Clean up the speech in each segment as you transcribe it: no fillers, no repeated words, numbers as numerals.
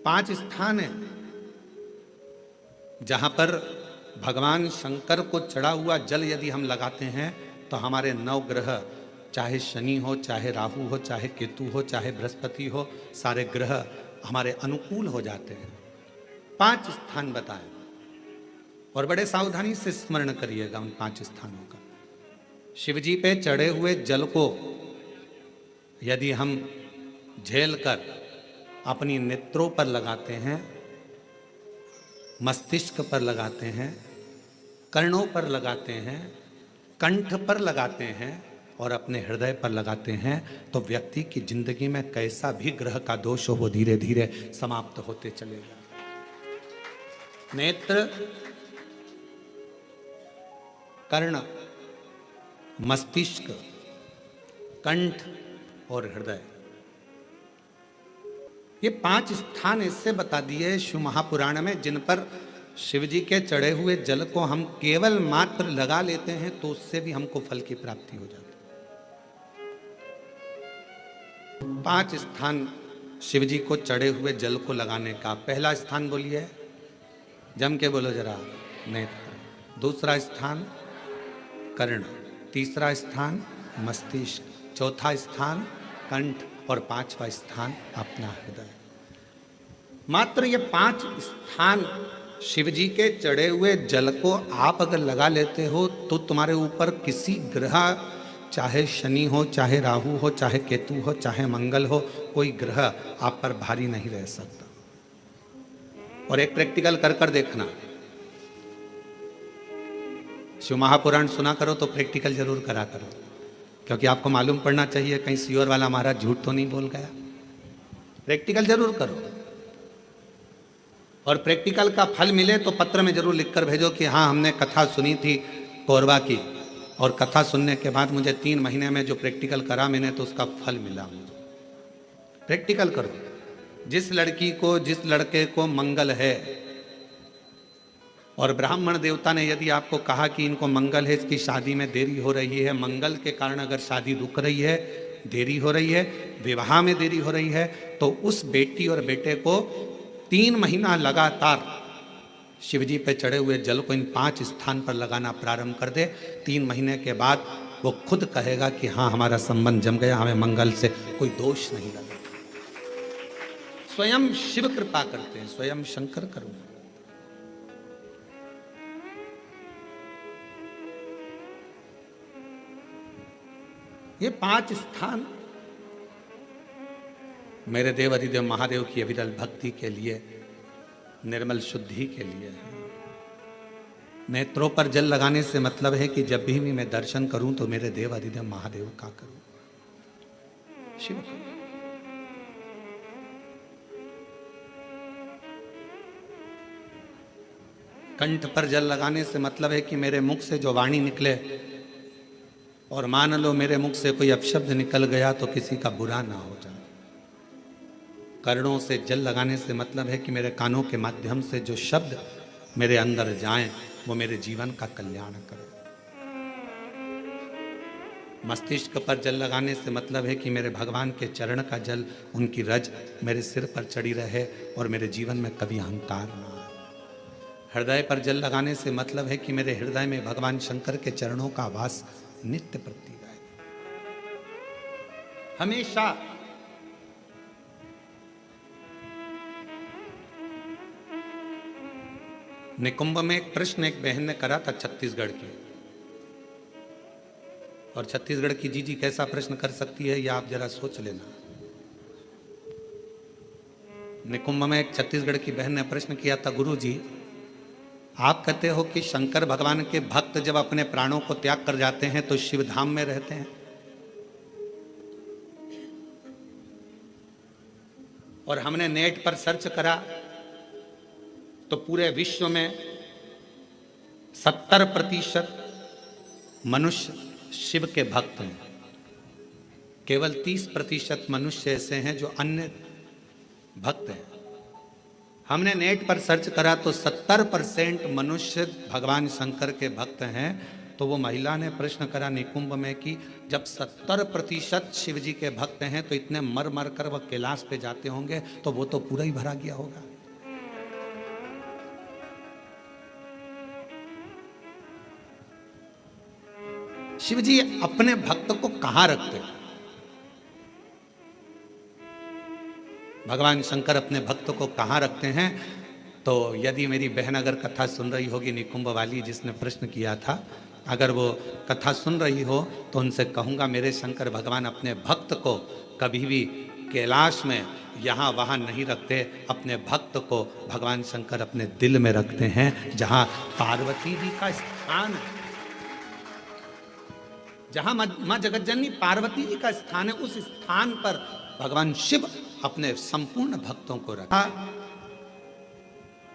5 स्थान है जहां पर भगवान शंकर को चढ़ा हुआ जल यदि हम लगाते हैं तो हमारे 9 ग्रह, चाहे शनि हो, चाहे राहु हो, चाहे केतु हो, चाहे बृहस्पति हो, सारे ग्रह हमारे अनुकूल हो जाते हैं। 5 स्थान बताए और बड़े सावधानी से स्मरण करिएगा उन 5 स्थानों का। शिव जी पे चढ़े हुए जल को यदि हम झेल कर अपनी नेत्रों पर लगाते हैं, मस्तिष्क पर लगाते हैं, कर्णों पर लगाते हैं, कंठ पर लगाते हैं और अपने हृदय पर लगाते हैं तो व्यक्ति की जिंदगी में कैसा भी ग्रह का दोष हो वो धीरे धीरे समाप्त होते चलेगा। नेत्र, कर्ण, मस्तिष्क, कंठ और हृदय, ये 5 स्थान इससे बता दिए शिव महापुराण में जिन पर शिव जी के चढ़े हुए जल को हम केवल मात्र लगा लेते हैं तो उससे भी हमको फल की प्राप्ति हो जाती है। 5 स्थान शिव जी को चढ़े हुए जल को लगाने का। पहला स्थान बोलिए, जम के बोलो जरा, नेत्र। दूसरा स्थान कर्ण, तीसरा स्थान मस्तिष्क, चौथा स्थान कंठ और 5वां स्थान अपना हृदय। मात्र ये 5 स्थान शिव जी के चढ़े हुए जल को आप अगर लगा लेते हो तो तुम्हारे ऊपर किसी ग्रह, चाहे शनि हो, चाहे राहु हो, चाहे केतु हो, चाहे मंगल हो, कोई ग्रह आप पर भारी नहीं रह सकता। और एक प्रैक्टिकल कर कर देखना, शिव महापुराण सुना करो तो प्रैक्टिकल जरूर करा करो, क्योंकि आपको मालूम पड़ना चाहिए कहीं सीओर वाला महाराज झूठ तो नहीं बोल गया। प्रैक्टिकल जरूर करो और प्रैक्टिकल का फल मिले तो पत्र में जरूर लिखकर भेजो कि हाँ हमने कथा सुनी थी कोरबा की और कथा सुनने के बाद मुझे 3 महीने में जो प्रैक्टिकल करा मैंने तो उसका फल मिला मुझे। प्रैक्टिकल करो। जिस लड़की को, जिस लड़के को मंगल है और ब्राह्मण देवता ने यदि आपको कहा कि इनको मंगल है, इसकी शादी में देरी हो रही है, मंगल के कारण अगर शादी रुक रही है, देरी हो रही है, विवाह में देरी हो रही है, तो उस बेटी और बेटे को 3 महीना लगातार शिव जी पे चढ़े हुए जल को इन 5 स्थान पर लगाना प्रारंभ कर दे। 3 महीने के बाद वो खुद कहेगा कि हाँ हमारा संबंध जम गया, हमें मंगल से कोई दोष नहीं लगा। स्वयं शिव कृपा करते हैं, स्वयं शंकर करुणा। ये 5 स्थान मेरे देव अधिदेव महादेव की अविरल भक्ति के लिए, निर्मल शुद्धि के लिए है। नेत्रों पर जल लगाने से मतलब है कि जब भी मैं दर्शन करूं तो मेरे देव अधिदेव महादेव का करूं, शिव का। कंठ पर जल लगाने से मतलब है कि मेरे मुख से जो वाणी निकले और मान लो मेरे मुख से कोई अपशब्द निकल गया तो किसी का बुरा ना हो जाए। कर्णों से जल लगाने से मतलब है कि मेरे कानों के माध्यम से जो शब्द मेरे अंदर जाएं वो मेरे जीवन का कल्याण करें। मस्तिष्क पर जल लगाने से मतलब है कि मेरे भगवान के चरण का जल, उनकी रज मेरे सिर पर चढ़ी रहे और मेरे जीवन में कभी अहंकार ना आए। हृदय पर जल लगाने से मतलब है कि मेरे हृदय में भगवान शंकर के चरणों का वास नित्य प्रति रहे हमेशा। निकुंभ में एक प्रश्न एक बहन ने करा था छत्तीसगढ़ की, और छत्तीसगढ़ की जीजी कैसा प्रश्न कर सकती है यह आप जरा सोच लेना। निकुंभ में एक छत्तीसगढ़ की बहन ने प्रश्न किया था, गुरु जी आप कहते हो कि शंकर भगवान के भक्त जब अपने प्राणों को त्याग कर जाते हैं तो शिव धाम में रहते हैं, और हमने नेट पर सर्च करा तो पूरे विश्व में 70% मनुष्य शिव के भक्त हैं, केवल 30% मनुष्य ऐसे हैं जो अन्य भक्त हैं। हमने नेट पर सर्च करा तो 70% मनुष्य भगवान शंकर के भक्त हैं, तो वो महिला ने प्रश्न करा निकुंभ में कि जब 70% शिव जी के भक्त हैं तो इतने मर मर कर वह कैलाश पे जाते होंगे, तो वो तो पूरा ही भरा गया होगा। शिव जी अपने भक्त को कहां रखते हैं? भगवान शंकर अपने भक्त को कहां रखते हैं? तो यदि मेरी बहन अगर कथा सुन रही होगी, निकुंभ वाली जिसने प्रश्न किया था, अगर वो कथा सुन रही हो तो उनसे कहूँगा मेरे शंकर भगवान अपने भक्त को कभी भी कैलाश में यहाँ वहाँ नहीं रखते। अपने भक्त को भगवान शंकर अपने दिल में रखते हैं, जहाँ पार्वती जी का स्थान है, जहाँ माँ जगतजननी पार्वती जी का स्थान है, उस स्थान पर भगवान शिव अपने संपूर्ण भक्तों को रखा।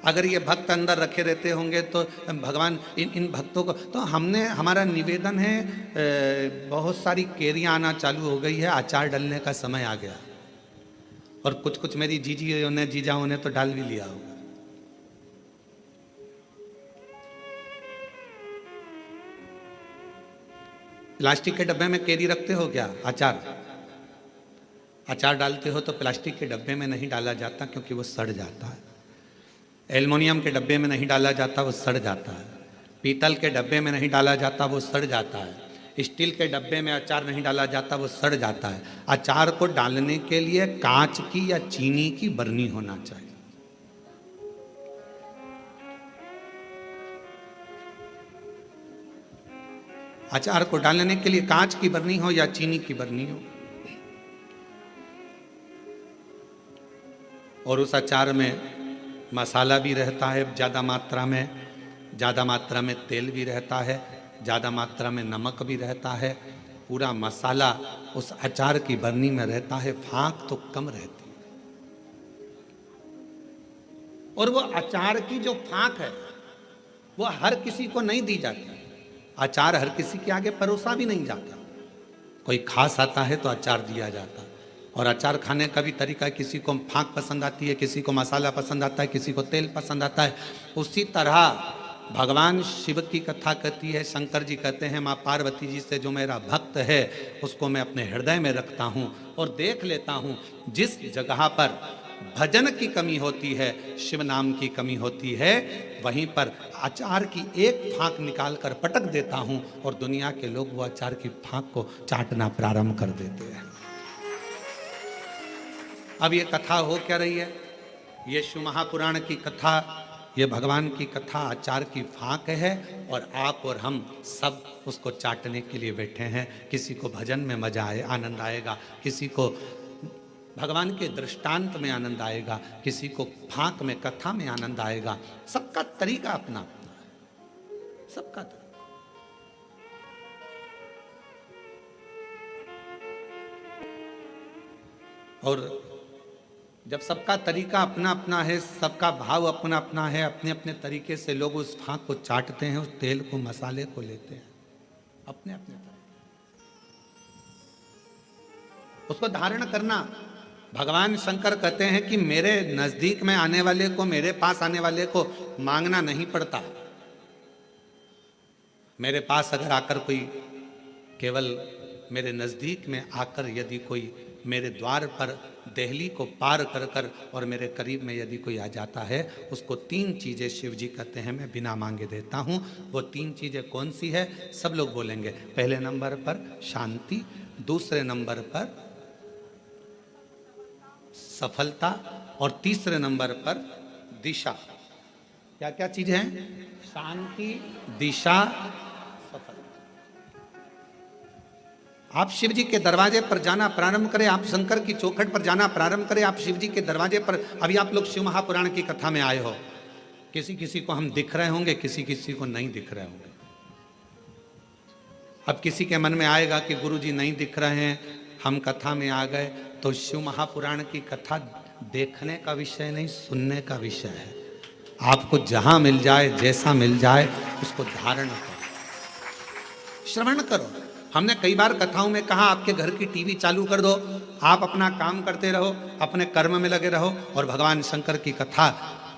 अगर ये भक्त अंदर रखे रहते होंगे तो भगवान इन भक्तों को, तो हमारा निवेदन है, बहुत सारी केरियां आना चालू हो गई है, अचार डालने का समय आ गया, और कुछ कुछ मेरी जीजियों ने जीजाओं ने तो डाल भी लिया होगा। प्लास्टिक के डब्बे में केरी रखते हो क्या? अचार डालते हो तो प्लास्टिक के डब्बे में नहीं डाला जाता, क्योंकि वो सड़ जाता है। एल्युमिनियम के डब्बे में नहीं डाला जाता, वो सड़ जाता है। पीतल के डब्बे में नहीं डाला जाता, वो सड़ जाता है। स्टील के डब्बे में अचार नहीं डाला जाता, वो सड़ जाता है। अचार को डालने के लिए कांच की या चीनी की बरनी होना चाहिए। अचार को डालने के लिए कांच की बरनी हो या चीनी की बरनी हो, और उस अचार में मसाला भी रहता है ज़्यादा मात्रा में तेल भी रहता है, ज़्यादा मात्रा में नमक भी रहता है। पूरा मसाला उस अचार की बरनी में रहता है, फाँक तो कम रहती है। और वो अचार की जो फाँक है वो हर किसी को नहीं दी जाती। अचार हर किसी के आगे परोसा भी नहीं जाता। कोई खास आता है तो अचार दिया जाता है। और अचार खाने का भी तरीका है, किसी को फाँक पसंद आती है, किसी को मसाला पसंद आता है, किसी को तेल पसंद आता है। उसी तरह भगवान शिव की कथा कहती है, शंकर जी कहते हैं माँ पार्वती जी से जो मेरा भक्त है उसको मैं अपने हृदय में रखता हूँ और देख लेता हूँ जिस जगह पर भजन की कमी होती है, शिव नाम की कमी होती है, वहीं पर अचार की एक फाँक निकाल कर पटक देता हूँ और दुनिया के लोग वो अचार की फाँक को चाटना प्रारंभ कर देते हैं। अब ये कथा हो क्या रही है? ये शिव महापुराण की कथा, ये भगवान की कथा अचार की फाँक है, और आप और हम सब उसको चाटने के लिए बैठे हैं। किसी को भजन में मजा आए, आनंद आएगा, किसी को भगवान के दृष्टांत में आनंद आएगा, किसी को फाँक में, कथा में आनंद आएगा। सबका तरीका अपना अपना है, सबका तरीका। और जब सबका तरीका अपना अपना है, सबका भाव अपना अपना है, अपने अपने तरीके से लोग उस फाँक को चाटते हैं, उस तेल को, मसाले को लेते हैं अपने अपने तरीके, उसको धारण करना। भगवान शंकर कहते हैं कि मेरे नजदीक में आने वाले को, मेरे पास आने वाले को मांगना नहीं पड़ता। मेरे पास अगर आकर कोई, केवल मेरे नजदीक में आकर यदि कोई मेरे द्वार पर देहली को पार कर कर और मेरे करीब में यदि कोई आ जाता है, उसको 3 चीज़ें शिव जी कहते हैं मैं बिना मांगे देता हूँ। वो 3 चीज़ें कौन सी है? सब लोग बोलेंगे। पहले नंबर पर शांति, दूसरे नंबर पर सफलता, और तीसरे नंबर पर दिशा। क्या क्या चीजें हैं? शांति, दिशा, सफलता। आप शिव जी के दरवाजे पर जाना प्रारंभ करें, आप शंकर की चौखट पर जाना प्रारंभ करें, आप शिव जी के दरवाजे पर। अभी आप लोग शिव महापुराण की कथा में आए हो, किसी किसी को हम दिख रहे होंगे, किसी किसी को नहीं दिख रहे होंगे। अब किसी के मन में आएगा कि गुरु जी नहीं दिख रहे हैं, हम कथा में आ गए, तो शिव महापुराण की कथा देखने का विषय नहीं, सुनने का विषय है। आपको जहां मिल जाए, जैसा मिल जाए, उसको धारण करो, श्रवण करो। हमने कई बार कथाओं में कहा आपके घर की टीवी चालू कर दो, आप अपना काम करते रहो, अपने कर्म में लगे रहो, और भगवान शंकर की कथा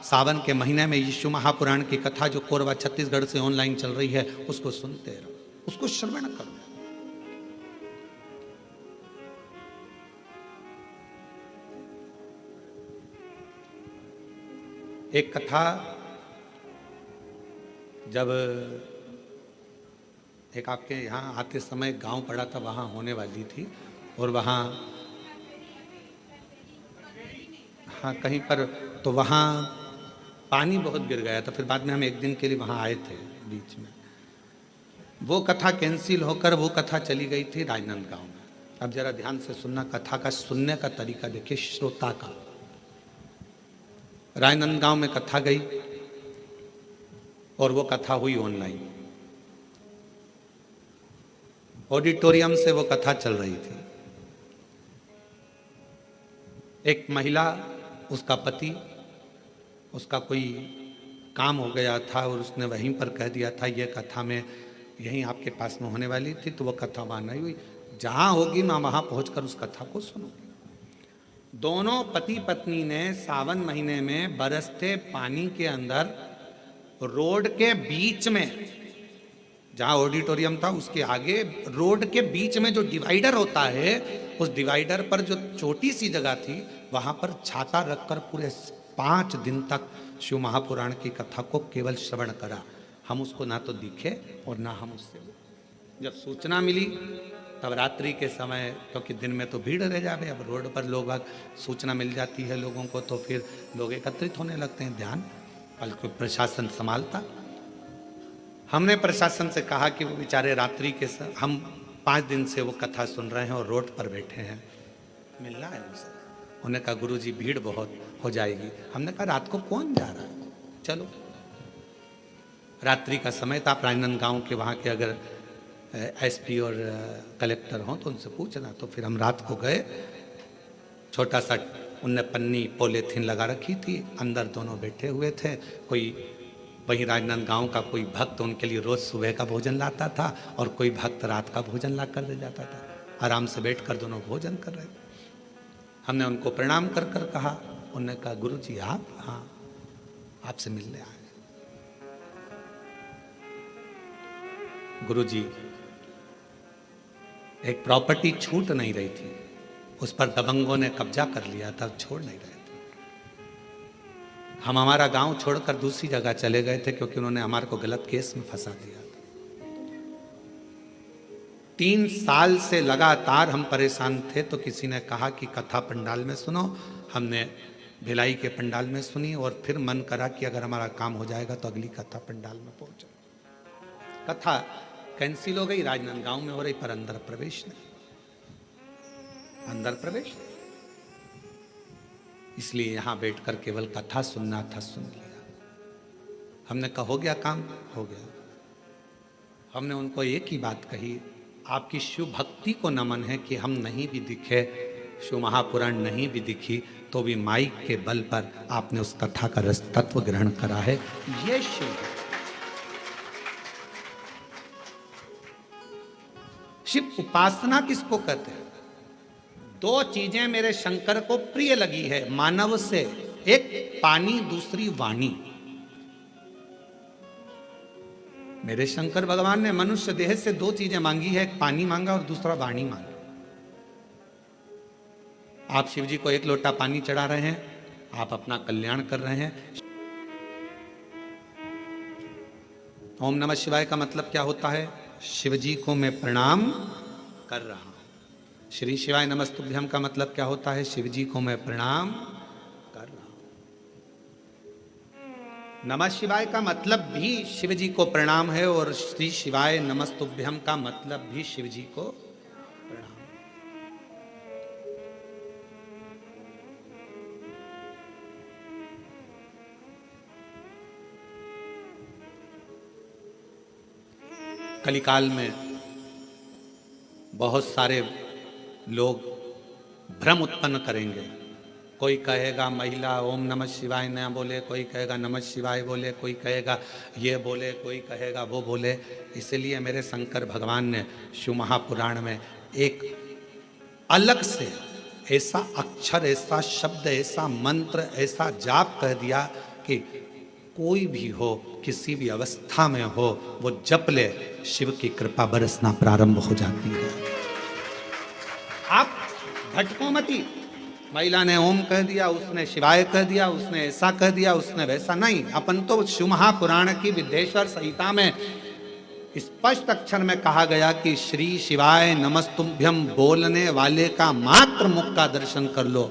सावन के महीने में शिव महापुराण की कथा जो कोरबा छत्तीसगढ़ से ऑनलाइन चल रही है, उसको सुनते रहो। उसको श्रवण करो। एक कथा जब एक आपके यहाँ आते समय गांव पड़ा था, वहाँ होने वाली थी, और वहाँ हाँ कहीं पर, तो वहाँ पानी बहुत गिर गया था। फिर बाद में हम एक दिन के लिए वहाँ आए थे बीच में, वो कथा कैंसिल होकर वो कथा चली गई थी राजनांदगांव में। अब जरा ध्यान से सुनना, कथा का सुनने का तरीका देखिए श्रोता का। राजनांदगांव में कथा गई और वो कथा हुई ऑनलाइन, ऑडिटोरियम से वो कथा चल रही थी। एक महिला, उसका पति, उसका कोई काम हो गया था और उसने वहीं पर कह दिया था ये कथा में यहीं आपके पास में होने वाली थी, तो वो कथा वहाँ नहीं हुई। जहाँ होगी मैं वहाँ पहुँचकर उस कथा को सुनूंगी। दोनों पति पत्नी ने सावन महीने में बरसते पानी के अंदर रोड के बीच में, जहाँ ऑडिटोरियम था उसके आगे रोड के बीच में जो डिवाइडर होता है, उस डिवाइडर पर जो छोटी सी जगह थी वहाँ पर छाता रखकर पूरे 5 दिन तक शिव महापुराण की कथा को केवल श्रवण करा। हम उसको ना तो दिखे और ना हम उससे, जब सूचना मिली तब रात्रि के समय, क्योंकि दिन में तो भीड़ रह जावे, अब रोड पर लोग सूचना मिल जाती है लोगों को तो फिर लोग एकत्रित होने लगते हैं, ध्यान बल्कि प्रशासन संभालता। हमने प्रशासन से कहा कि वो बेचारे रात्रि के हम 5 दिन से वो कथा सुन रहे हैं और रोड पर बैठे हैं, मिलना है उनसे। उन्होंने कहा गुरुजी भीड़ बहुत हो जाएगी। हमने कहा रात को कौन जा रहा है, चलो। रात्रि का समय था, राजनांदगांव के वहाँ के अगर एसपी और कलेक्टर हों तो उनसे पूछना। तो फिर हम रात को गए, छोटा सा उनने पन्नी पॉलीथीन लगा रखी थी, अंदर दोनों बैठे हुए थे। कोई वहीं राजनांदगांव का कोई भक्त उनके लिए रोज सुबह का भोजन लाता था और कोई भक्त रात का भोजन ला कर दे जाता था। आराम से बैठकर दोनों भोजन कर रहे थे। हमने उनको प्रणाम कर कर कहा, उन्होंने कहा गुरुजी आप? हाँ, आपसे मिलने आए। गुरुजी एक प्रॉपर्टी छूट नहीं रही थी, उस पर दबंगों ने कब्जा कर लिया था, छोड़ नहीं रहे थे। हम हमारा गांव छोड़कर दूसरी जगह चले गए थे क्योंकि उन्होंने हमारे को गलत केस में फंसा दिया था। 3 साल से लगातार हम परेशान थे, तो किसी ने कहा कि कथा पंडाल में सुनो। हमने भिलाई के पंडाल में सुनी और फिर मन करा कि अगर हमारा काम हो जाएगा तो अगली कथा पंडाल में पहुंचो। कथा कैंसिल हो गई, राजनांदगांव में हो रही, पर अंदर प्रवेश नहीं, अंदर प्रवेश नहीं। इसलिए यहां बैठकर केवल कथा सुनना था, सुन लिया। हमने कहा हो गया काम, हो गया। हमने उनको एक ही बात कही, आपकी शिव भक्ति को नमन है कि हम नहीं भी दिखे, शिव महापुराण नहीं भी दिखी, तो भी माइक के बल पर आपने उस कथा का रस तत्व ग्रहण करा है। ये शिव शिव उपासना किसको कहते हैं? 2 चीजें मेरे शंकर को प्रिय लगी है मानव से, एक पानी, दूसरी वाणी। मेरे शंकर भगवान ने मनुष्य देह से 2 चीजें मांगी है, एक पानी मांगा और दूसरा वाणी मांगी। आप शिव जी को 1 लोटा पानी चढ़ा रहे हैं, आप अपना कल्याण कर रहे हैं। ओम नमः शिवाय का मतलब क्या होता है? शिव जी को मैं प्रणाम कर रहा हूं। श्री शिवाय नमस्तुभ्यम का मतलब क्या होता है? शिव जी को मैं प्रणाम कर रहा हूं। नमः शिवाय का मतलब भी शिव जी को प्रणाम है और श्री शिवाय नमस्तुभ्यम का मतलब भी शिव जी को प्रणाम। कलिकाल में बहुत सारे लोग भ्रम उत्पन्न करेंगे। कोई कहेगा महिला ओम नमः शिवाय न बोले, कोई कहेगा नमः शिवाय बोले, कोई कहेगा ये बोले, कोई कहेगा वो बोले। इसलिए मेरे शंकर भगवान ने शिव महापुराण में एक अलग से ऐसा अक्षर, ऐसा शब्द, ऐसा मंत्र, ऐसा जाप कह दिया कि कोई भी हो, किसी भी अवस्था में हो, वो जप ले, शिव की कृपा बरसना प्रारंभ हो जाती है। आप भटको मती। महिला ने ओम कह दिया, उसने शिवाय कह दिया, उसने ऐसा कह दिया, उसने वैसा नहीं। अपन तो शिव महापुराण की विद्येश्वर संहिता में स्पष्ट अक्षर में कहा गया कि श्री शिवाय नमस्तुभ्यम बोलने वाले का मात्र मुख का दर्शन कर लो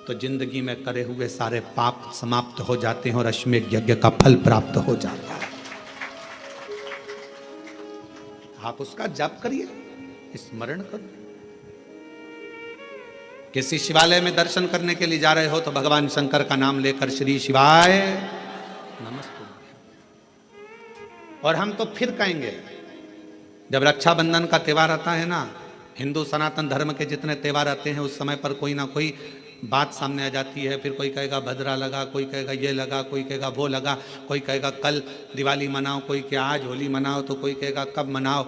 तो जिंदगी में करे हुए सारे पाप समाप्त हो जाते हैं और अश्वमेध यज्ञ का फल प्राप्त हो जाता है। आप उसका जप करिए, स्मरण करो। किसी शिवालय में दर्शन करने के लिए जा रहे हो तो भगवान शंकर का नाम लेकर श्री शिवाय नमस्तुभ्यम। और हम तो फिर कहेंगे, जब रक्षाबंधन का त्यौहार आता है ना, हिंदू सनातन धर्म के जितने त्यौहार आते हैं उस समय पर कोई ना कोई बात सामने आ जाती है। फिर कोई कहेगा भद्रा लगा, कोई कहेगा ये लगा, कोई कहेगा वो लगा, कोई कहेगा कल दिवाली मनाओ, कोई कहेगा आज होली मनाओ, तो कोई कहेगा कब मनाओ।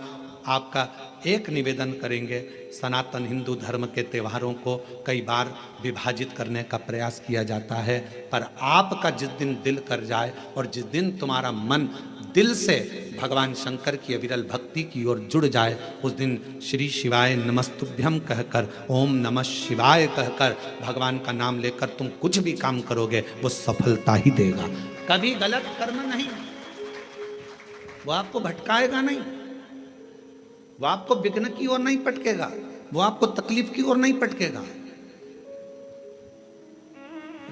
आपका एक निवेदन करेंगे, सनातन हिंदू धर्म के त्योहारों को कई बार विभाजित करने का प्रयास किया जाता है, पर आपका जिस दिन दिल कर जाए और जिस दिन तुम्हारा मन दिल से भगवान शंकर की अविरल भक्ति की ओर जुड़ जाए, उस दिन श्री शिवाय नमस्तुभ्यम कहकर, ओम नमः शिवाय कहकर भगवान का नाम लेकर तुम कुछ भी काम करोगे वो सफलता ही देगा। कभी गलत कर्म नहीं, वो आपको भटकाएगा नहीं, वो आपको विघ्न की ओर नहीं पटकेगा, वो आपको तकलीफ की ओर नहीं पटकेगा।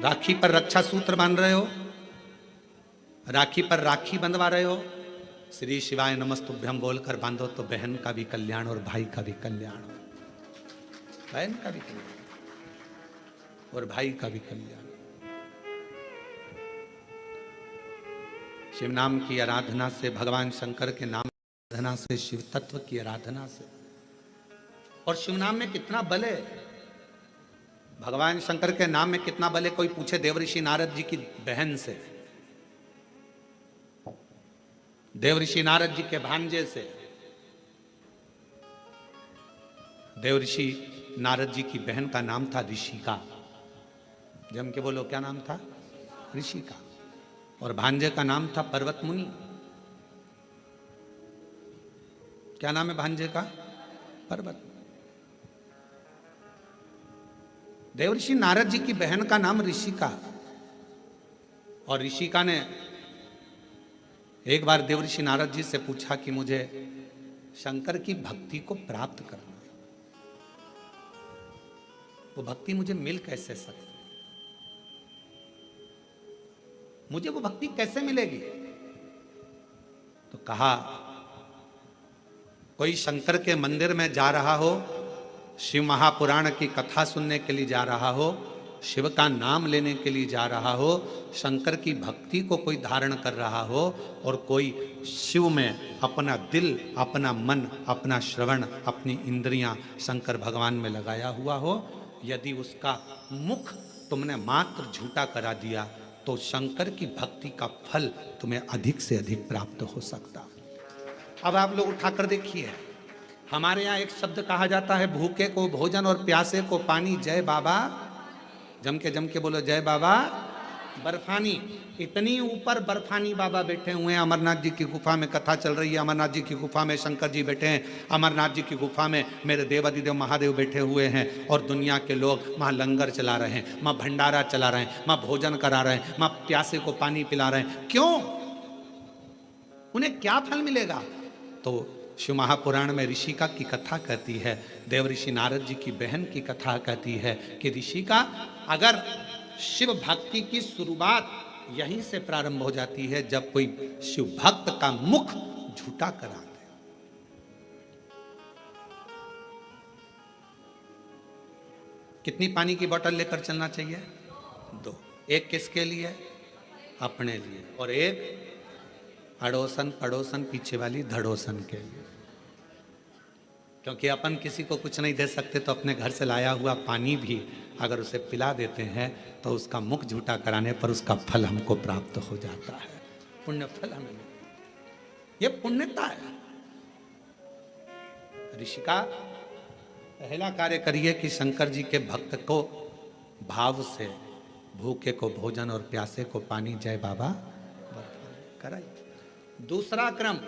राखी पर रक्षा सूत्र बांध रहे हो, राखी पर राखी बंधवा रहे हो, श्री शिवाय नमस्तुभ्यम बोलकर बांधो तो बहन का भी कल्याण और भाई का भी कल्याण, बहन का भी कल्याण और भाई का भी कल्याण। शिव नाम की आराधना से, भगवान शंकर के नाम की आराधना से, शिव तत्व की आराधना से, और शिव नाम में कितना बल है, भगवान शंकर के नाम में कितना बल है। कोई पूछे देवऋषि नारद जी की बहन से, देवऋषि नारद जी के भांजे से, देवऋषि नारद जी की बहन का नाम था ऋषिका। जम के बोलो क्या नाम था? ऋषिका। और भांजे का नाम था पर्वत मुनि। क्या नाम है भांजे का? पर्वत। देवऋषि नारद जी की बहन का नाम ऋषिका, और ऋषिका ने एक बार देवऋषि नारद जी से पूछा कि मुझे शंकर की भक्ति को प्राप्त करना है, वो भक्ति मुझे मिल कैसे सकती, मुझे वो भक्ति कैसे मिलेगी? तो कहा, कोई शंकर के मंदिर में जा रहा हो, शिव महापुराण की कथा सुनने के लिए जा रहा हो, शिव का नाम लेने के लिए जा रहा हो, शंकर की भक्ति को कोई धारण कर रहा हो, और कोई शिव में अपना दिल, अपना मन, अपना श्रवण, अपनी इंद्रियां शंकर भगवान में लगाया हुआ हो, यदि उसका मुख तुमने मात्र झूठा करा दिया तो शंकर की भक्ति का फल तुम्हें अधिक से अधिक प्राप्त हो सकता। अब आप लोग उठाकर देखिए, हमारे यहाँ एक शब्द कहा जाता है, भूखे को भोजन और प्यासे को पानी। जय बाबा, जम के बोलो जय बाबा। बर्फानी, इतनी ऊपर बर्फानी बाबा बैठे हुए हैं। अमरनाथ जी की गुफा में कथा चल रही है, अमरनाथ जी की गुफा में शंकर जी बैठे हैं, अमरनाथ जी की गुफा में मेरे देवादिदेव महादेव बैठे हुए हैं, और दुनिया के लोग वहाँ लंगर चला रहे हैं, वहाँ भंडारा चला रहे हैं, वहाँ भोजन करा रहे हैं, वहाँ प्यासे को पानी पिला रहे हैं। क्यों? उन्हें क्या फल मिलेगा? तो शिव महापुराण में ऋषिका की कथा कहती है, देवऋषि नारद जी की बहन की कथा कहती है कि ऋषिका, अगर शिव भक्ति की शुरुआत यहीं से प्रारंभ हो जाती है जब कोई शिव भक्त का मुख झूठा करा दे। कितनी पानी की बोतल लेकर चलना चाहिए? 2। एक किसके लिए? अपने लिए, और एक अड़ोसन पड़ोसन पीछे वाली धड़ोसन के लिए। क्योंकि अपन किसी को कुछ नहीं दे सकते, तो अपने घर से लाया हुआ पानी भी अगर उसे पिला देते हैं तो उसका मुख झूठा कराने पर उसका फल हमको प्राप्त हो जाता है, पुण्य फल हमें। ये पुण्यता है। ऋषिका, पहला कार्य करिए कि शंकर जी के भक्त को भाव से भूखे को भोजन और प्यासे को पानी जय बाबा कराइए। दूसरा क्रम,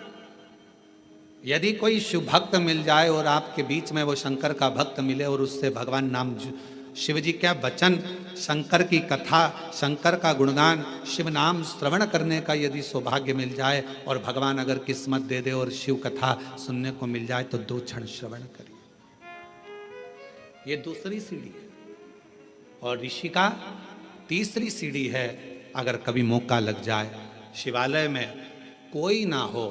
यदि कोई शिव भक्त मिल जाए और आपके बीच में वो शंकर का भक्त मिले और उससे भगवान नाम, शिव जी क्या वचन, शंकर की कथा, शंकर का गुणगान, शिव नाम श्रवण करने का यदि सौभाग्य मिल जाए और भगवान अगर किस्मत दे दे और शिव कथा सुनने को मिल जाए तो 2 क्षण श्रवण करिए। ये दूसरी सीढ़ी है। और ऋषि का तीसरी सीढ़ी है, अगर कभी मौका लग जाए, शिवालय में कोई ना हो,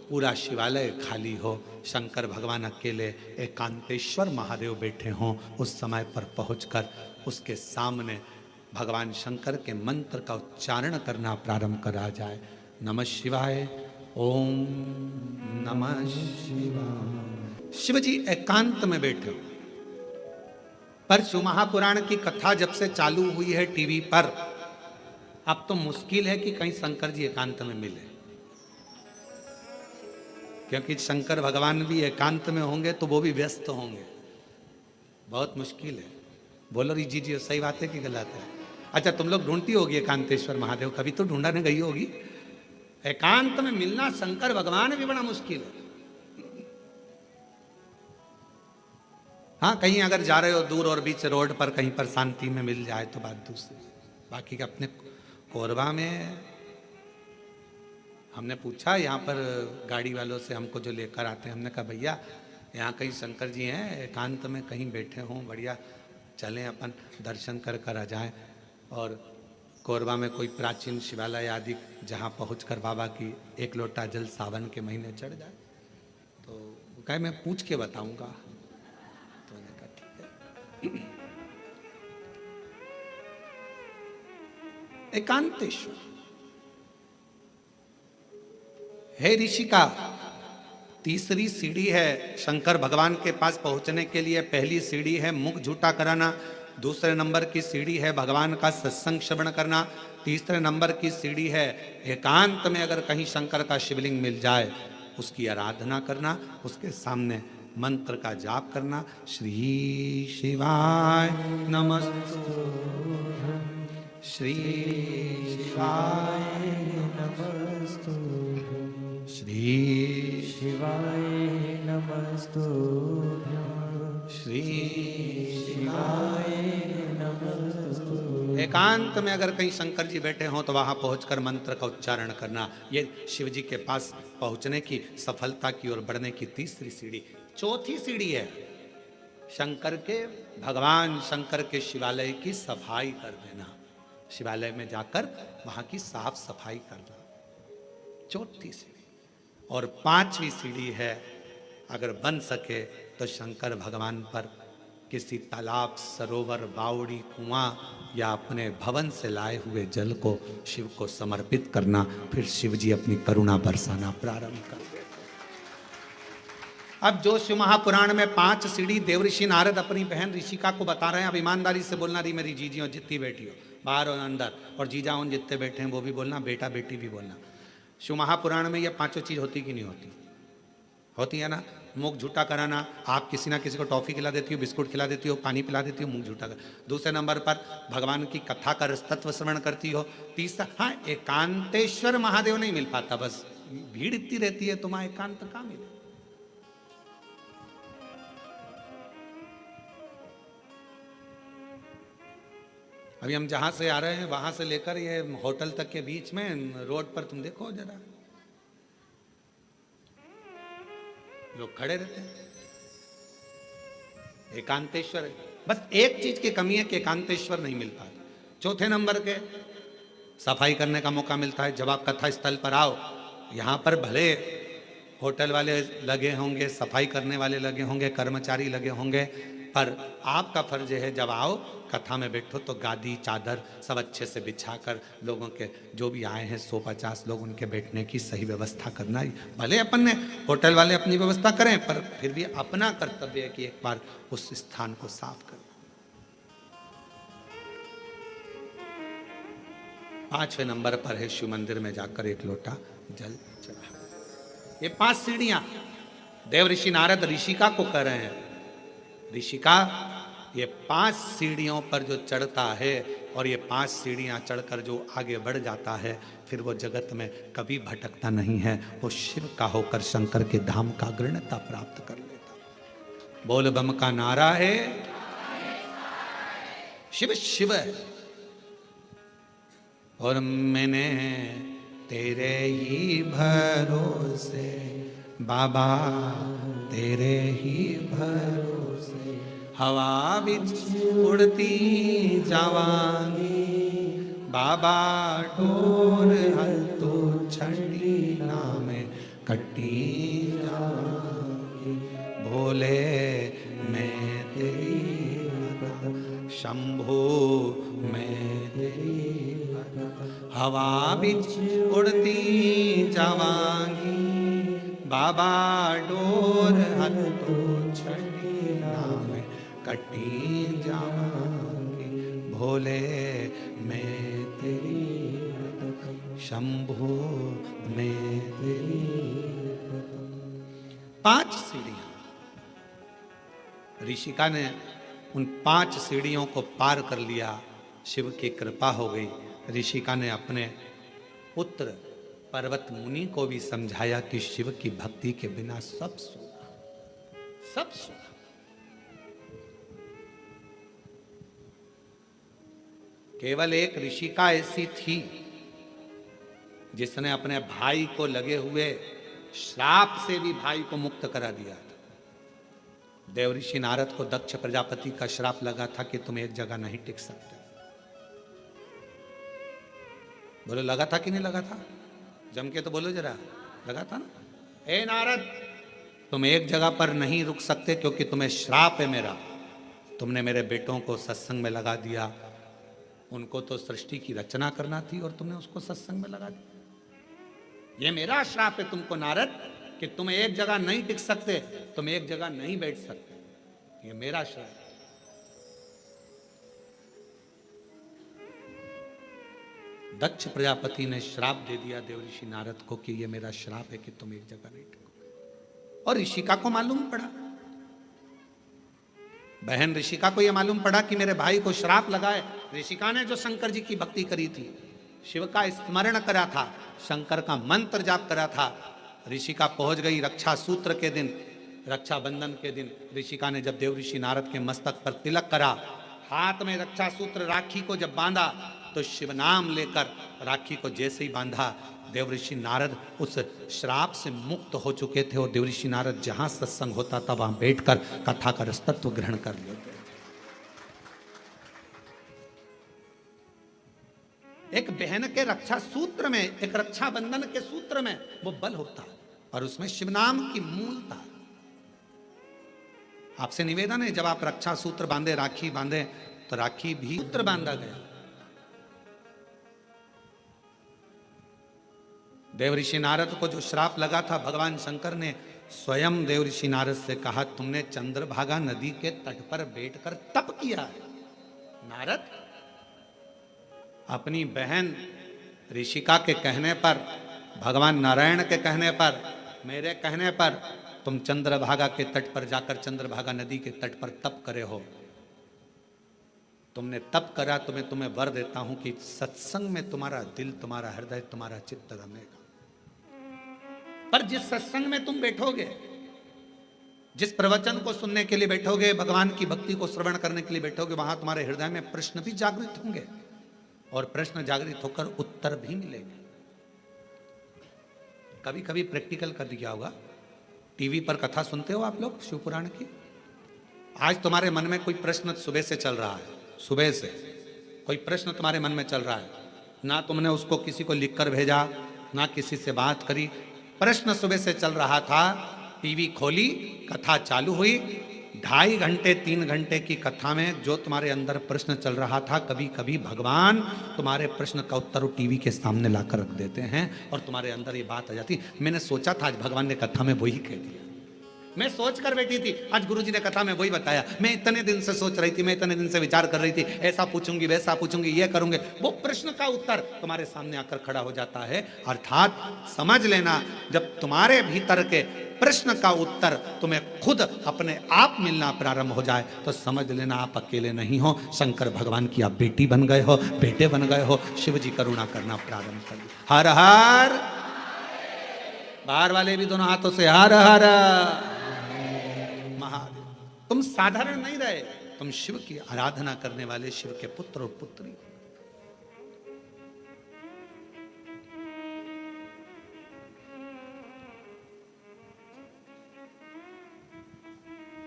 पूरा शिवालय खाली हो, शंकर भगवान अकेले एकांतेश्वर महादेव बैठे हों, उस समय पर पहुंचकर उसके सामने भगवान शंकर के मंत्र का उच्चारण करना प्रारंभ करा जाए। नमः शिवाय, ओम नमः शिवाय। शिव जी एकांत में बैठे हो। पर शिव महापुराण की कथा जब से चालू हुई है टीवी पर, अब तो मुश्किल है कि कहीं शंकर जी एकांत में मिले, क्योंकि शंकर भगवान भी एकांत में होंगे तो वो भी व्यस्त होंगे, बहुत मुश्किल है। बोलो जी जी सही बात है कि गलत है? अच्छा, तुम लोग ढूंढती होगी एकांतेश्वर महादेव, कभी तो ढूंढा नहीं गई होगी। एकांत में मिलना शंकर भगवान भी बड़ा मुश्किल है। हाँ, कहीं अगर जा रहे हो दूर और बीच रोड पर कहीं पर शांति में मिल जाए तो बात दूसरी। बाकी का अपने कोरबा में हमने पूछा, यहाँ पर गाड़ी वालों से हमको जो लेकर आते हैं, हमने कहा भैया यहाँ कहीं शंकर जी हैं एकांत में कहीं बैठे हों, बढ़िया चलें अपन दर्शन कर कर आ जाएं। और कोरबा में कोई प्राचीन शिवालय आदि जहाँ पहुंचकर बाबा की 1 लोटा जल सावन के महीने चढ़ जाए। तो वो कहे मैं पूछ के बताऊंगा। तो मैंने कहा ठीक है। एकांतेश्वर हे ऋषिका, तीसरी सीढ़ी है शंकर भगवान के पास पहुंचने के लिए। पहली सीढ़ी है मुख झूठा कराना, दूसरे नंबर की सीढ़ी है भगवान का सत्संग श्रवण करना, तीसरे नंबर की सीढ़ी है एकांत में अगर कहीं शंकर का शिवलिंग मिल जाए उसकी आराधना करना, उसके सामने मंत्र का जाप करना। श्री शिवाय नमस्तुभ्यं, श्री शिवाय नमस्तुभ्यं, श्री शिवाय नमस्तुभ्यं, श्री शिवाय नमस्तुभ्यं। एकांत में अगर कहीं शंकर जी बैठे हों तो वहां पहुंचकर मंत्र का उच्चारण करना। ये शिव जी के पास पहुंचने की, सफलता की ओर बढ़ने की तीसरी सीढ़ी। चौथी सीढ़ी है शंकर के, भगवान शंकर के शिवालय की सफाई कर देना, शिवालय में जाकर वहां की साफ सफाई करना, चौथी सीढ़ी। और पांचवी सीढ़ी है, अगर बन सके तो शंकर भगवान पर किसी तालाब, सरोवर, बावड़ी, कुआं या अपने भवन से लाए हुए जल को शिव को समर्पित करना। फिर शिव जी अपनी करुणा बरसाना प्रारंभ कर देते। अब जो शिव महापुराण में 5 सीढ़ी देवऋषि नारद अपनी बहन ऋषिका को बता रहे हैं, अब ईमानदारी से बोलना, रही मेरी जीजी हो जितनी बेटी हो, बाहर और अंदर, और जीजा उन जितने बैठे हैं वो भी बोलना, बेटा बेटी भी बोलना। शिव महापुराण में ये 5 चीज होती कि नहीं होती? होती है ना। मुख झूठा कराना, आप किसी ना किसी को टॉफी खिला देती हो, बिस्कुट खिला देती हो, पानी पिला देती हो, मुख झूठा कर। दूसरे नंबर पर भगवान की कथा का रसतत्व श्रवण करती हो। तीसरा, हाँ, एकांतेश्वर महादेव नहीं मिल पाता, बस भीड़ इतनी रहती है तो वहां एकांत कहाँ मिले। अभी हम जहां से आ रहे हैं वहां से लेकर ये होटल तक के बीच में रोड पर तुम देखो जरा, लोग खड़े रहते हैं। एकांतेश्वर है, बस एक चीज की कमी है कि एकांतेश्वर नहीं मिल पाता। चौथे नंबर के सफाई करने का मौका मिलता है। जब आप कथा स्थल पर आओ, यहां पर भले होटल वाले लगे होंगे, सफाई करने वाले लगे होंगे, कर्मचारी लगे होंगे, पर आपका फर्ज है जब आओ कथा में बैठो तो गादी चादर सब अच्छे से बिछाकर लोगों के, जो भी आए हैं 150 लोग, उनके बैठने की सही व्यवस्था करना। भले अपन ने होटल वाले अपनी व्यवस्था करें, पर फिर भी अपना कर्तव्य है कि एक बार उस स्थान को साफ करना। 5वें नंबर पर है शिव मंदिर में जाकर 1 लोटा जल चढ़ा। ये 5 सीढ़ियां देवऋषि नारद ऋषिका को कर रहे हैं। ऋषिका, ये 5 सीढ़ियों पर जो चढ़ता है और ये 5 सीढ़ियां चढ़कर जो आगे बढ़ जाता है, फिर वो जगत में कभी भटकता नहीं है, वो शिव का होकर शंकर के धाम का अग्रणता प्राप्त कर लेता। बोल बम का नारा है, शिव शिव है। और मैंने तेरे ही भरोसे बाबा, तेरे ही भरोसे हवा बिच उड़ती जावांगी बाबा, डोर हल्तो छड़ी नाम कट्टी जावांगी। भोले मैं तेरी भगत, शंभो मैं तेरी भगत, हवा बिच उड़ती जावांगी बाबा, डोर हल्तो छड़ी नाम कटी जावांगी। भोले मैं तेरी भगत, शंभो मैं तेरी भगत। 5 सीढ़ियां, ऋषिका ने उन 5 सीढ़ियों को पार कर लिया। शिव की कृपा हो गई। ऋषिका ने अपने पुत्र पर्वत मुनि को भी समझाया कि शिव की भक्ति के बिना सब सूखा, सब सूखा। केवल एक ऋषिका ऐसी थी जिसने अपने भाई को लगे हुए श्राप से भी भाई को मुक्त करा दिया था। देवऋषि नारद को दक्ष प्रजापति का श्राप लगा था कि तुम एक जगह नहीं टिक सकते। बोलो लगा था कि नहीं लगा था? जम के तो बोलो जरा, लगा था ना? ए नारद, तुम एक जगह पर नहीं रुक सकते क्योंकि तुम्हें श्राप है मेरा। तुमने मेरे बेटों को सत्संग में लगा दिया। उनको तो सृष्टि की रचना करना थी और तुमने उसको सत्संग में लगा दिया। ये मेरा श्राप है तुमको नारद कि तुम एक जगह नहीं टिक सकते, तुम एक जगह नहीं बैठ सकते। ये मेरा श्राप। दक्ष प्रजापति ने श्राप दे दिया देवऋषि नारद को कि ये मेरा श्राप है कि तुम एक जगह नहीं टिको। और ऋषिका को मालूम पड़ा, बहन ऋषिका को यह मालूम पड़ा कि मेरे भाई को श्राप लगा है। ऋषिका ने जो शंकर जी की भक्ति करी थी, शिव का स्मरण करा था, शंकर का मंत्र जाप करा था, ऋषिका पहुंच गई रक्षा सूत्र के दिन, रक्षाबंधन के दिन। ऋषिका ने जब देवऋषि नारद के मस्तक पर तिलक करा, हाथ में रक्षा सूत्र राखी को जब बांधा, तो शिव नाम लेकर राखी को जैसे ही बांधा, देवऋषि नारद उस श्राप से मुक्त हो चुके थे। और देवऋषि नारद जहां सत्संग होता था वहां बैठकर कथा का रसतत्व ग्रहण कर लेते। एक बहन के रक्षा सूत्र में, एक रक्षाबंधन के सूत्र में वो बल होता और उसमें शिव नाम की मूलता। आपसे निवेदन है, जब आप रक्षा सूत्र बांधे, राखी बांधे, तो राखी भी सूत्र बांधा गया। देवऋषि नारद को जो श्राप लगा था, भगवान शंकर ने स्वयं देवऋषि नारद से कहा, तुमने चंद्रभागा नदी के तट पर बैठकर तप किया है। नारद, अपनी बहन ऋषिका के कहने पर, भगवान नारायण के कहने पर, मेरे कहने पर तुम चंद्रभागा के तट पर जाकर चंद्रभागा नदी के तट पर तप करे हो। तुमने तप करा तो मैं तुम्हें वर देता हूं कि सत्संग में तुम्हारा दिल, तुम्हारा हृदय, तुम्हारा चित्त रमेगा। पर जिस सत्संग में तुम बैठोगे, जिस प्रवचन को सुनने के लिए बैठोगे, भगवान की भक्ति को श्रवण करने के लिए बैठोगे, वहां तुम्हारे हृदय में प्रश्न भी जागृत होंगे और प्रश्न जागृत होकर उत्तर भी मिलेंगे। कभी कभी प्रैक्टिकल कर दिया होगा, टीवी पर कथा सुनते हो आप लोग शिव पुराण की। आज तुम्हारे मन में कोई प्रश्न सुबह से चल रहा है, सुबह से कोई प्रश्न तुम्हारे मन में चल रहा है, ना तुमने उसको किसी को लिखकर भेजा, ना किसी से बात करी, प्रश्न सुबह से चल रहा था। टीवी खोली, कथा चालू हुई, 2.5 घंटे 3 घंटे की कथा में जो तुम्हारे अंदर प्रश्न चल रहा था, कभी कभी भगवान तुम्हारे प्रश्न का उत्तर टीवी के सामने लाकर रख देते हैं और तुम्हारे अंदर ये बात आ जाती। मैंने सोचा था आज भगवान ने कथा में वही कह दिया, मैं सोच कर बैठी थी, आज गुरुजी ने कथा में वही बताया। मैं इतने दिन से सोच रही थी, मैं इतने दिन से विचार कर रही थी, ऐसा पूछूंगी, वैसा पूछूंगी, ये करूंगे। वो प्रश्न का उत्तर तुम्हारे सामने आकर खड़ा हो जाता है। अर्थात समझ लेना, जब तुम्हारे भीतर के प्रश्न का उत्तर तुम्हें खुद अपने आप मिलना प्रारंभ हो जाए तो समझ लेना आप अकेले नहीं हो, शंकर भगवान की आप बेटी बन गए हो, बेटे बन गए हो। शिव जी करुणा करना प्रारंभ कर दिए। हर हर, बाहर वाले भी दोनों हाथों से हर हर महादेव। तुम साधारण नहीं रहे, तुम शिव की आराधना करने वाले शिव के पुत्र और पुत्री।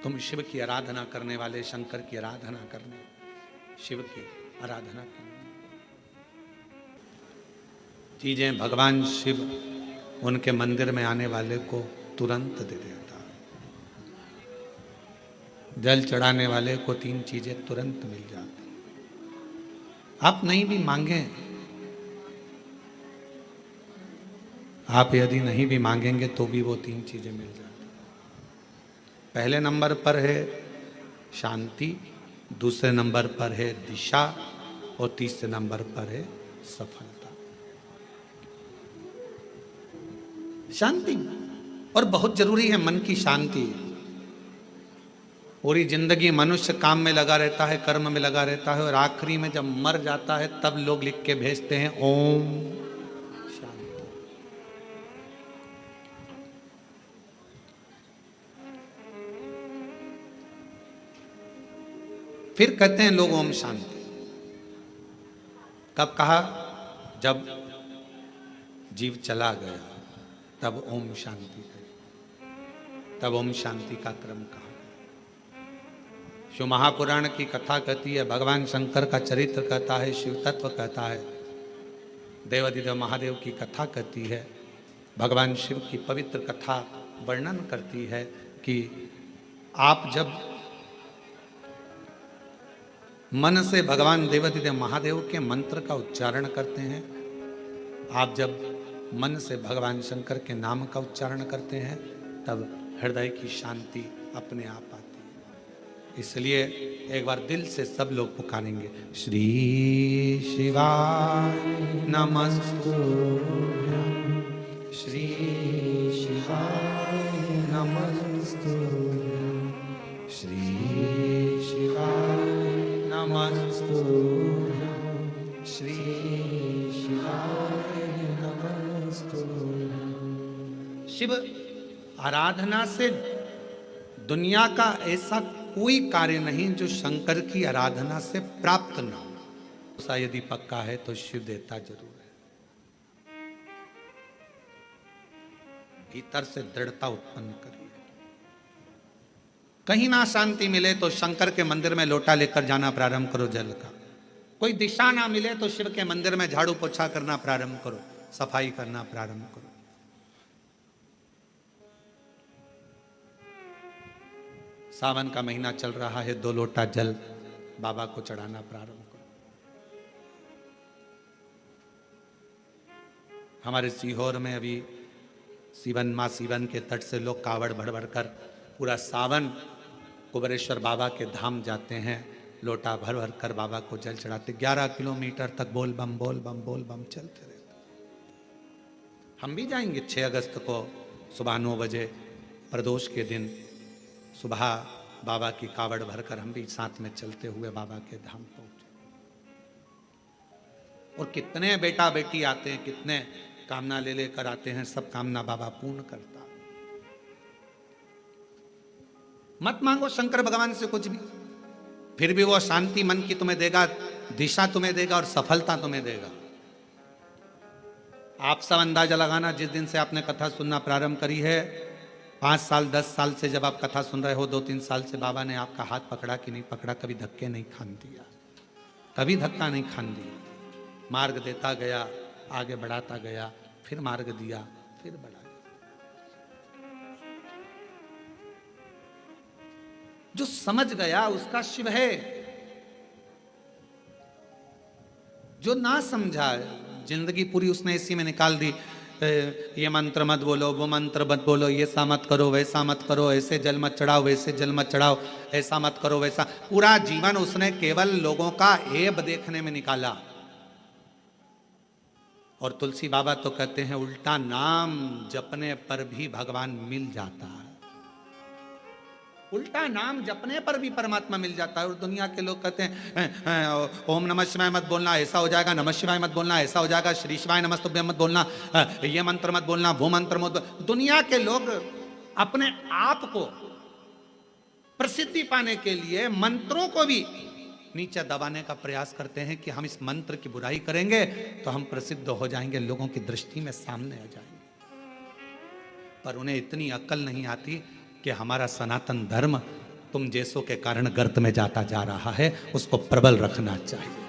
तुम शिव की आराधना करने वाले, शंकर की आराधना करने, शिव की आराधना करने। चीजें भगवान शिव उनके मंदिर में आने वाले को तुरंत दे देता। जल चढ़ाने वाले को 3 चीजें तुरंत मिल जाती। आप नहीं भी मांगे, आप यदि नहीं भी मांगेंगे तो भी वो 3 चीजें मिल जाती। पहले नंबर पर है शांति, दूसरे नंबर पर है दिशा और तीसरे नंबर पर है सफलता। शांति और बहुत जरूरी है, मन की शांति। पूरी जिंदगी मनुष्य काम में लगा रहता है, कर्म में लगा रहता है और आखिरी में जब मर जाता है तब लोग लिख के भेजते हैं ओम शांति। फिर कहते हैं लोग ओम शांति। कब कहा? जब जीव चला गया तब ओम शांति कही, तब ओम शांति का क्रम कहा। शिव महापुराण की कथा कहती है, भगवान शंकर का चरित्र कहता है, शिव तत्व कहता है, देवाधिदेव महादेव की कथा कहती है, भगवान शिव की पवित्र कथा वर्णन करती है कि आप जब मन से भगवान देवाधिदेव महादेव के मंत्र का उच्चारण करते हैं, आप जब मन से भगवान शंकर के नाम का उच्चारण करते हैं, तब हृदय की शांति अपने आप आती है। इसलिए एक बार दिल से सब लोग पुकारेंगे, श्री शिवाय नमस्तुभ्यं, श्री शिवाय नमस्तुभ्यं, श्री शिवाय नमस्तुभ्यं, श्री शिवाय नमस्तुभ्यं। शिव आराधना से दुनिया का ऐसा कोई कार्य नहीं जो शंकर की आराधना से प्राप्त ना हो। ऐसा यदि पक्का है तो शिव देता जरूर है। भीतर से दृढ़ता उत्पन्न करिए। कहीं ना शांति मिले तो शंकर के मंदिर में लोटा लेकर जाना प्रारंभ करो जल का। कोई दिशा ना मिले तो शिव के मंदिर में झाड़ू पोछा करना प्रारंभ करो, सफाई करना प्रारंभ करो। सावन का महीना चल रहा है, 2 लोटा जल बाबा को चढ़ाना प्रारंभ करो। हमारे सीहोर में अभी सीवन माँ सीवन के तट से लोग कावड़ भर भर कर पूरा सावन कुबेरेश्वर बाबा के धाम जाते हैं, लोटा भर भर कर बाबा को जल चढ़ाते। 11 किलोमीटर तक बोल बम बोल बम बोल बम चलते रहते। हम भी जाएंगे 6 अगस्त को सुबह 9 बजे प्रदोष के दिन सुबह बाबा की कावड़ भरकर हम भी साथ में चलते हुए बाबा के धाम पहुंचे। और कितने बेटा बेटी आते हैं, कितने कामना ले लेकर आते हैं, सब कामना बाबा पूर्ण करता। मत मांगो शंकर भगवान से कुछ भी, फिर भी वो शांति मन की तुम्हें देगा, दिशा तुम्हें देगा और सफलता तुम्हें देगा। आप सब अंदाजा लगाना, जिस दिन से आपने कथा सुनना प्रारंभ करी है, 5 साल 10 साल से जब आप कथा सुन रहे हो, 2-3 साल से बाबा ने आपका हाथ पकड़ा कि नहीं पकड़ा? कभी धक्के नहीं खान दिया, कभी धक्का नहीं खान दिया। मार्ग देता गया, आगे बढ़ाता गया, फिर मार्ग दिया, फिर बढ़ाया। जो समझ गया उसका शिव है, जो ना समझा जिंदगी पूरी उसने इसी में निकाल दी। ये मंत्र मत बोलो, वो मंत्र मत बोलो, ये सा मत करो, वैसा मत करो, ऐसे जल मत चढ़ाओ, वैसे जल मत चढ़ाओ, ऐसा मत करो, वैसा। पूरा जीवन उसने केवल लोगों का ऐब देखने में निकाला। और तुलसी बाबा तो कहते हैं उल्टा नाम जपने पर भी भगवान मिल जाता है। उल्टा नाम जपने पर भी परमात्मा मिल जाता है। और दुनिया के लोग कहते हैं ओम नमः शिवाय मत बोलना, ऐसा हो जाएगा, नमः शिवाय मत बोलना, ऐसा हो जाएगा, श्री शिवाय नमस्तुभ्यं मत बोलना, ये मंत्र मत बोलना, वो मंत्र मत। दुनिया के लोग अपने आप को प्रसिद्धि पाने के लिए मंत्रों को भी नीचे दबाने का प्रयास करते हैं कि हम इस मंत्र की बुराई करेंगे तो हम प्रसिद्ध हो जाएंगे, लोगों की दृष्टि में सामने आ जाएंगे। पर उन्हें इतनी अक्ल नहीं आती कि हमारा सनातन धर्म तुम जैसों के कारण गर्त में जाता जा रहा है, उसको प्रबल रखना चाहिए।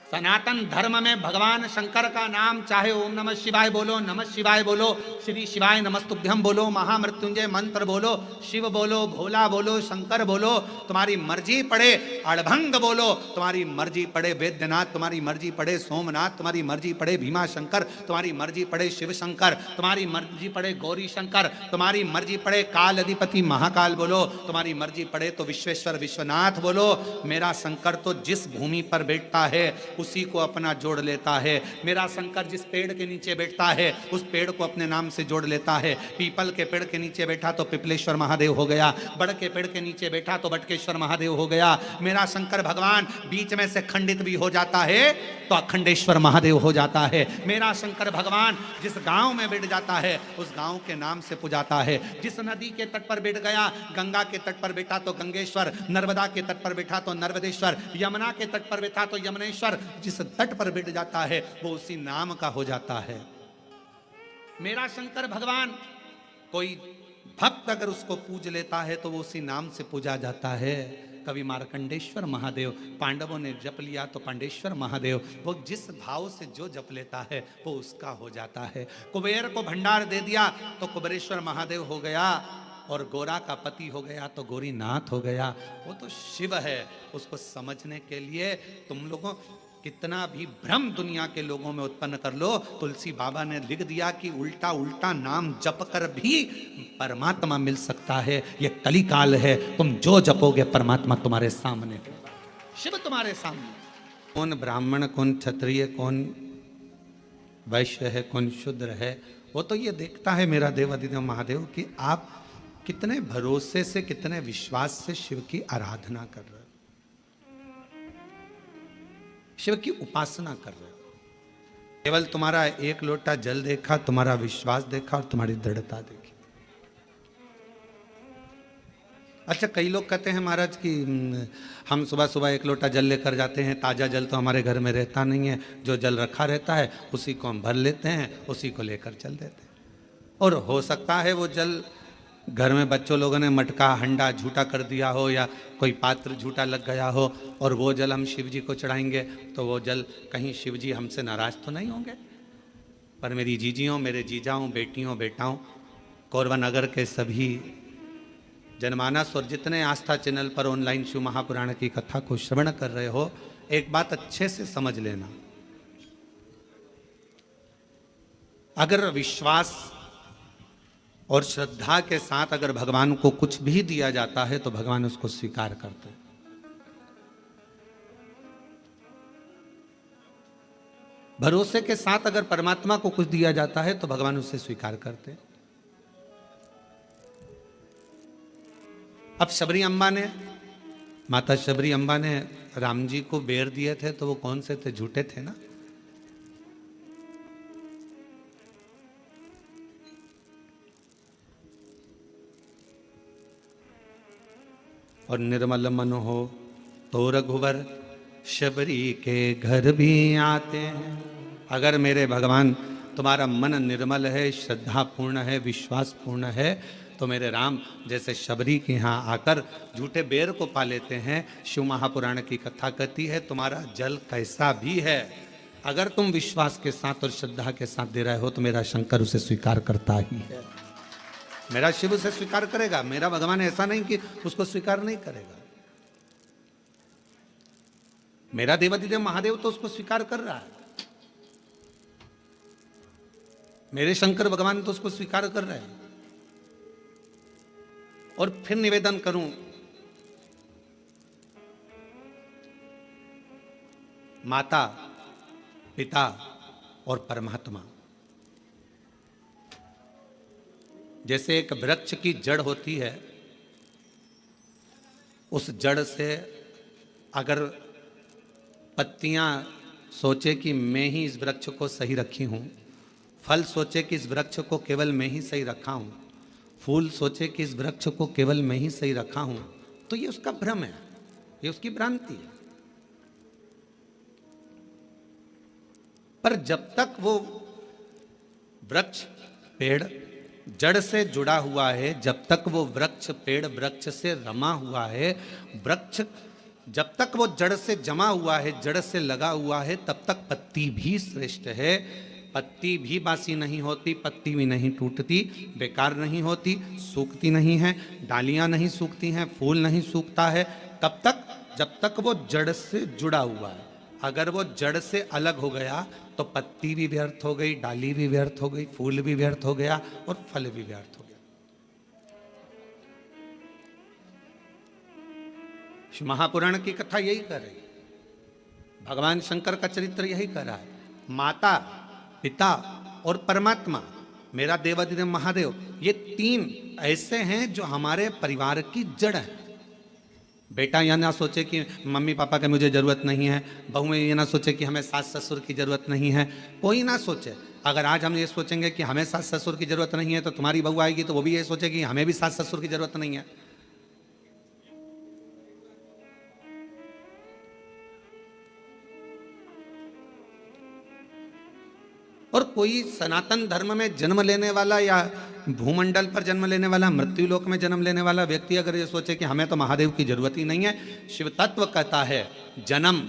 सनातन धर्म में भगवान शंकर का नाम चाहे ओम नमः शिवाय बोलो, नमः शिवाय बोलो, श्री शिवाय नमस्तुभ्यं बोलो, महामृत्युंजय मंत्र बोलो, शिव बोलो, भोला बोलो, शंकर बोलो, तुम्हारी मर्जी पड़े, अड़भंग बोलो, तुम्हारी मर्जी पड़े, वैद्यनाथ तुम्हारी मर्जी पड़े, सोमनाथ तुम्हारी मर्जी पड़े, भीमा शंकर तुम्हारी मर्जी पड़े, शिव शंकर तुम्हारी मर्जी पड़े, गौरी शंकर तुम्हारी मर्जी पड़े, काल अधिपति महाकाल बोलो, तुम्हारी मर्जी पड़े तो विश्वेश्वर विश्वनाथ बोलो। मेरा शंकर तो जिस भूमि पर बैठता है उसी को अपना जोड़ लेता है। मेरा शंकर जिस पेड़ के नीचे बैठता है उस पेड़ को अपने नाम से जोड़ लेता है। पीपल के पेड़ के नीचे बैठा तो पिपलेश्वर महादेव हो गया, बड़ के पेड़ के नीचे बैठा तो बटकेश्वर महादेव हो गया। मेरा शंकर भगवान बीच में से खंडित भी हो जाता है तो अखंडेश्वर महादेव हो जाता है। मेरा शंकर भगवान जिस गांव में बैठ जाता है उस गांव के नाम से पुजाता है। जिस नदी के तट पर बैठ गया, गंगा के तट पर बैठा तो गंगेश्वर, नर्मदा के तट पर बैठा तो नर्मदेश्वर, यमुना के तट पर बैठा तो यमुनेश्वर। जिस तट पर बैठ जाता है वो उसी नाम का हो जाता है। मेरा शंकर भगवान कोई भक्त अगर उसको पूज लेता है तो वो उसी नाम से पूजा जाता है। कवि मार्कंडेश्वर महादेव, पांडवों ने जप लिया तो पांडेश्वर महादेव, वो जिस भाव से जो जप लेता है वो उसका हो जाता है। कुबेर को भंडार दे दिया तो कुबेरेश्वर महादेव हो गया, और गोरा का पति हो गया तो गोरीनाथ हो गया। वो तो शिव है। उसको समझने के लिए तुम लोगों कितना भी भ्रम दुनिया के लोगों में उत्पन्न कर लो, तुलसी बाबा ने लिख दिया कि उल्टा उल्टा नाम जप कर भी परमात्मा मिल सकता है। ये कलिकाल है, तुम जो जपोगे परमात्मा तुम्हारे सामने होगा, शिव तुम्हारे सामने। कौन ब्राह्मण, कौन क्षत्रिय, कौन वैश्य है, कौन शूद्र है, वो तो ये देखता है मेरा देवाधिदेव महादेव कि आप कितने भरोसे से, कितने विश्वास से शिव की आराधना कर रहे हो, शिव की उपासना कर रहे हो। केवल तुम्हारा एक लोटा जल देखा, तुम्हारा विश्वास देखा और तुम्हारी दृढ़ता देखी। अच्छा, कई लोग कहते हैं महाराज कि हम सुबह सुबह एक लोटा जल लेकर जाते हैं, ताज़ा जल तो हमारे घर में रहता नहीं है, जो जल रखा रहता है उसी को हम भर लेते हैं, उसी को लेकर चल देते हैं। और हो सकता है वो जल घर में बच्चों लोगों ने मटका हंडा झूठा कर दिया हो या कोई पात्र झूठा लग गया हो, और वो जल हम शिव जी को चढ़ाएंगे तो वो जल कहीं शिव जी हमसे नाराज तो नहीं होंगे। पर मेरी जीजियों, मेरे जीजाओं, बेटियों, बेटाओं, कोरबा नगर के सभी जनमानस और जितने आस्था चैनल पर ऑनलाइन शिव महापुराण की कथा को श्रवण कर रहे हो, एक बात अच्छे से समझ लेना। अगर विश्वास और श्रद्धा के साथ अगर भगवान को कुछ भी दिया जाता है तो भगवान उसको स्वीकार करते हैं। भरोसे के साथ अगर परमात्मा को कुछ दिया जाता है तो भगवान उसे स्वीकार करते हैं। अब शबरी अम्बा ने, माता शबरी अम्बा ने राम जी को बेर दिए थे तो वो कौन से थे? झूठे थे ना। और निर्मल मन हो तो रघुवर शबरी के घर भी आते हैं। अगर मेरे भगवान तुम्हारा मन निर्मल है, श्रद्धा पूर्ण है, विश्वास पूर्ण है, तो मेरे राम जैसे शबरी के यहाँ आकर झूठे बेर को पा लेते हैं। शिव महापुराण की कथा कहती है तुम्हारा जल कैसा भी है, अगर तुम विश्वास के साथ और श्रद्धा के साथ दे रहे हो तो मेरा शंकर उसे स्वीकार करता ही है। मेरा शिव उसे स्वीकार करेगा। मेरा भगवान ऐसा नहीं कि उसको स्वीकार नहीं करेगा। मेरा देवाधिदेव महादेव तो उसको स्वीकार कर रहा है। मेरे शंकर भगवान तो उसको स्वीकार कर रहे हैं। और फिर निवेदन करूं, माता, पिता, और परमात्मा। जैसे एक वृक्ष की जड़ होती है, उस जड़ से अगर पत्तियां सोचे कि मैं ही इस वृक्ष को सही रखी हूं, फल सोचे कि इस वृक्ष को केवल मैं ही सही रखा हूं, फूल सोचे कि इस वृक्ष को केवल मैं ही सही रखा हूं, तो ये उसका भ्रम है, ये उसकी भ्रांति है। पर जब तक वो वृक्ष पेड़ जड़ से जुड़ा हुआ है, जब तक वो वृक्ष पेड़ वृक्ष से रमा हुआ है, वृक्ष जब तक वो जड़ से जमा हुआ है, जड़ से लगा हुआ है, तब तक पत्ती भी श्रेष्ठ है। पत्ती भी बासी नहीं होती, पत्ती भी नहीं टूटती, बेकार नहीं होती, सूखती नहीं है, डालियां नहीं सूखती हैं, फूल नहीं सूखता है, तब तक जब तक वो जड़ से जुड़ा हुआ है। अगर वो जड़ से अलग हो गया तो पत्ती भी व्यर्थ हो गई, डाली भी व्यर्थ हो गई, फूल भी व्यर्थ हो गया और फल भी व्यर्थ हो गया। महापुराण की कथा यही कर रही है, भगवान शंकर का चरित्र यही कर रहा है। माता, पिता और परमात्मा, मेरा देवाधिदेव महादेव, ये तीन ऐसे हैं जो हमारे परिवार की जड़ है। बेटा यह ना सोचे कि मम्मी पापा की मुझे ज़रूरत नहीं है, बहू ये ना सोचे कि हमें सास ससुर की ज़रूरत नहीं है, कोई ना सोचे। अगर आज हम ये सोचेंगे कि हमें सास ससुर की ज़रूरत नहीं है, तो तुम्हारी बहू आएगी तो वो भी ये सोचेगी हमें भी सास ससुर की ज़रूरत नहीं है। और कोई सनातन धर्म में जन्म लेने वाला या भूमंडल पर जन्म लेने वाला, मृत्यु लोक में जन्म लेने वाला व्यक्ति अगर ये सोचे कि हमें तो महादेव की जरूरत ही नहीं है, शिव तत्व कहता है जन्म,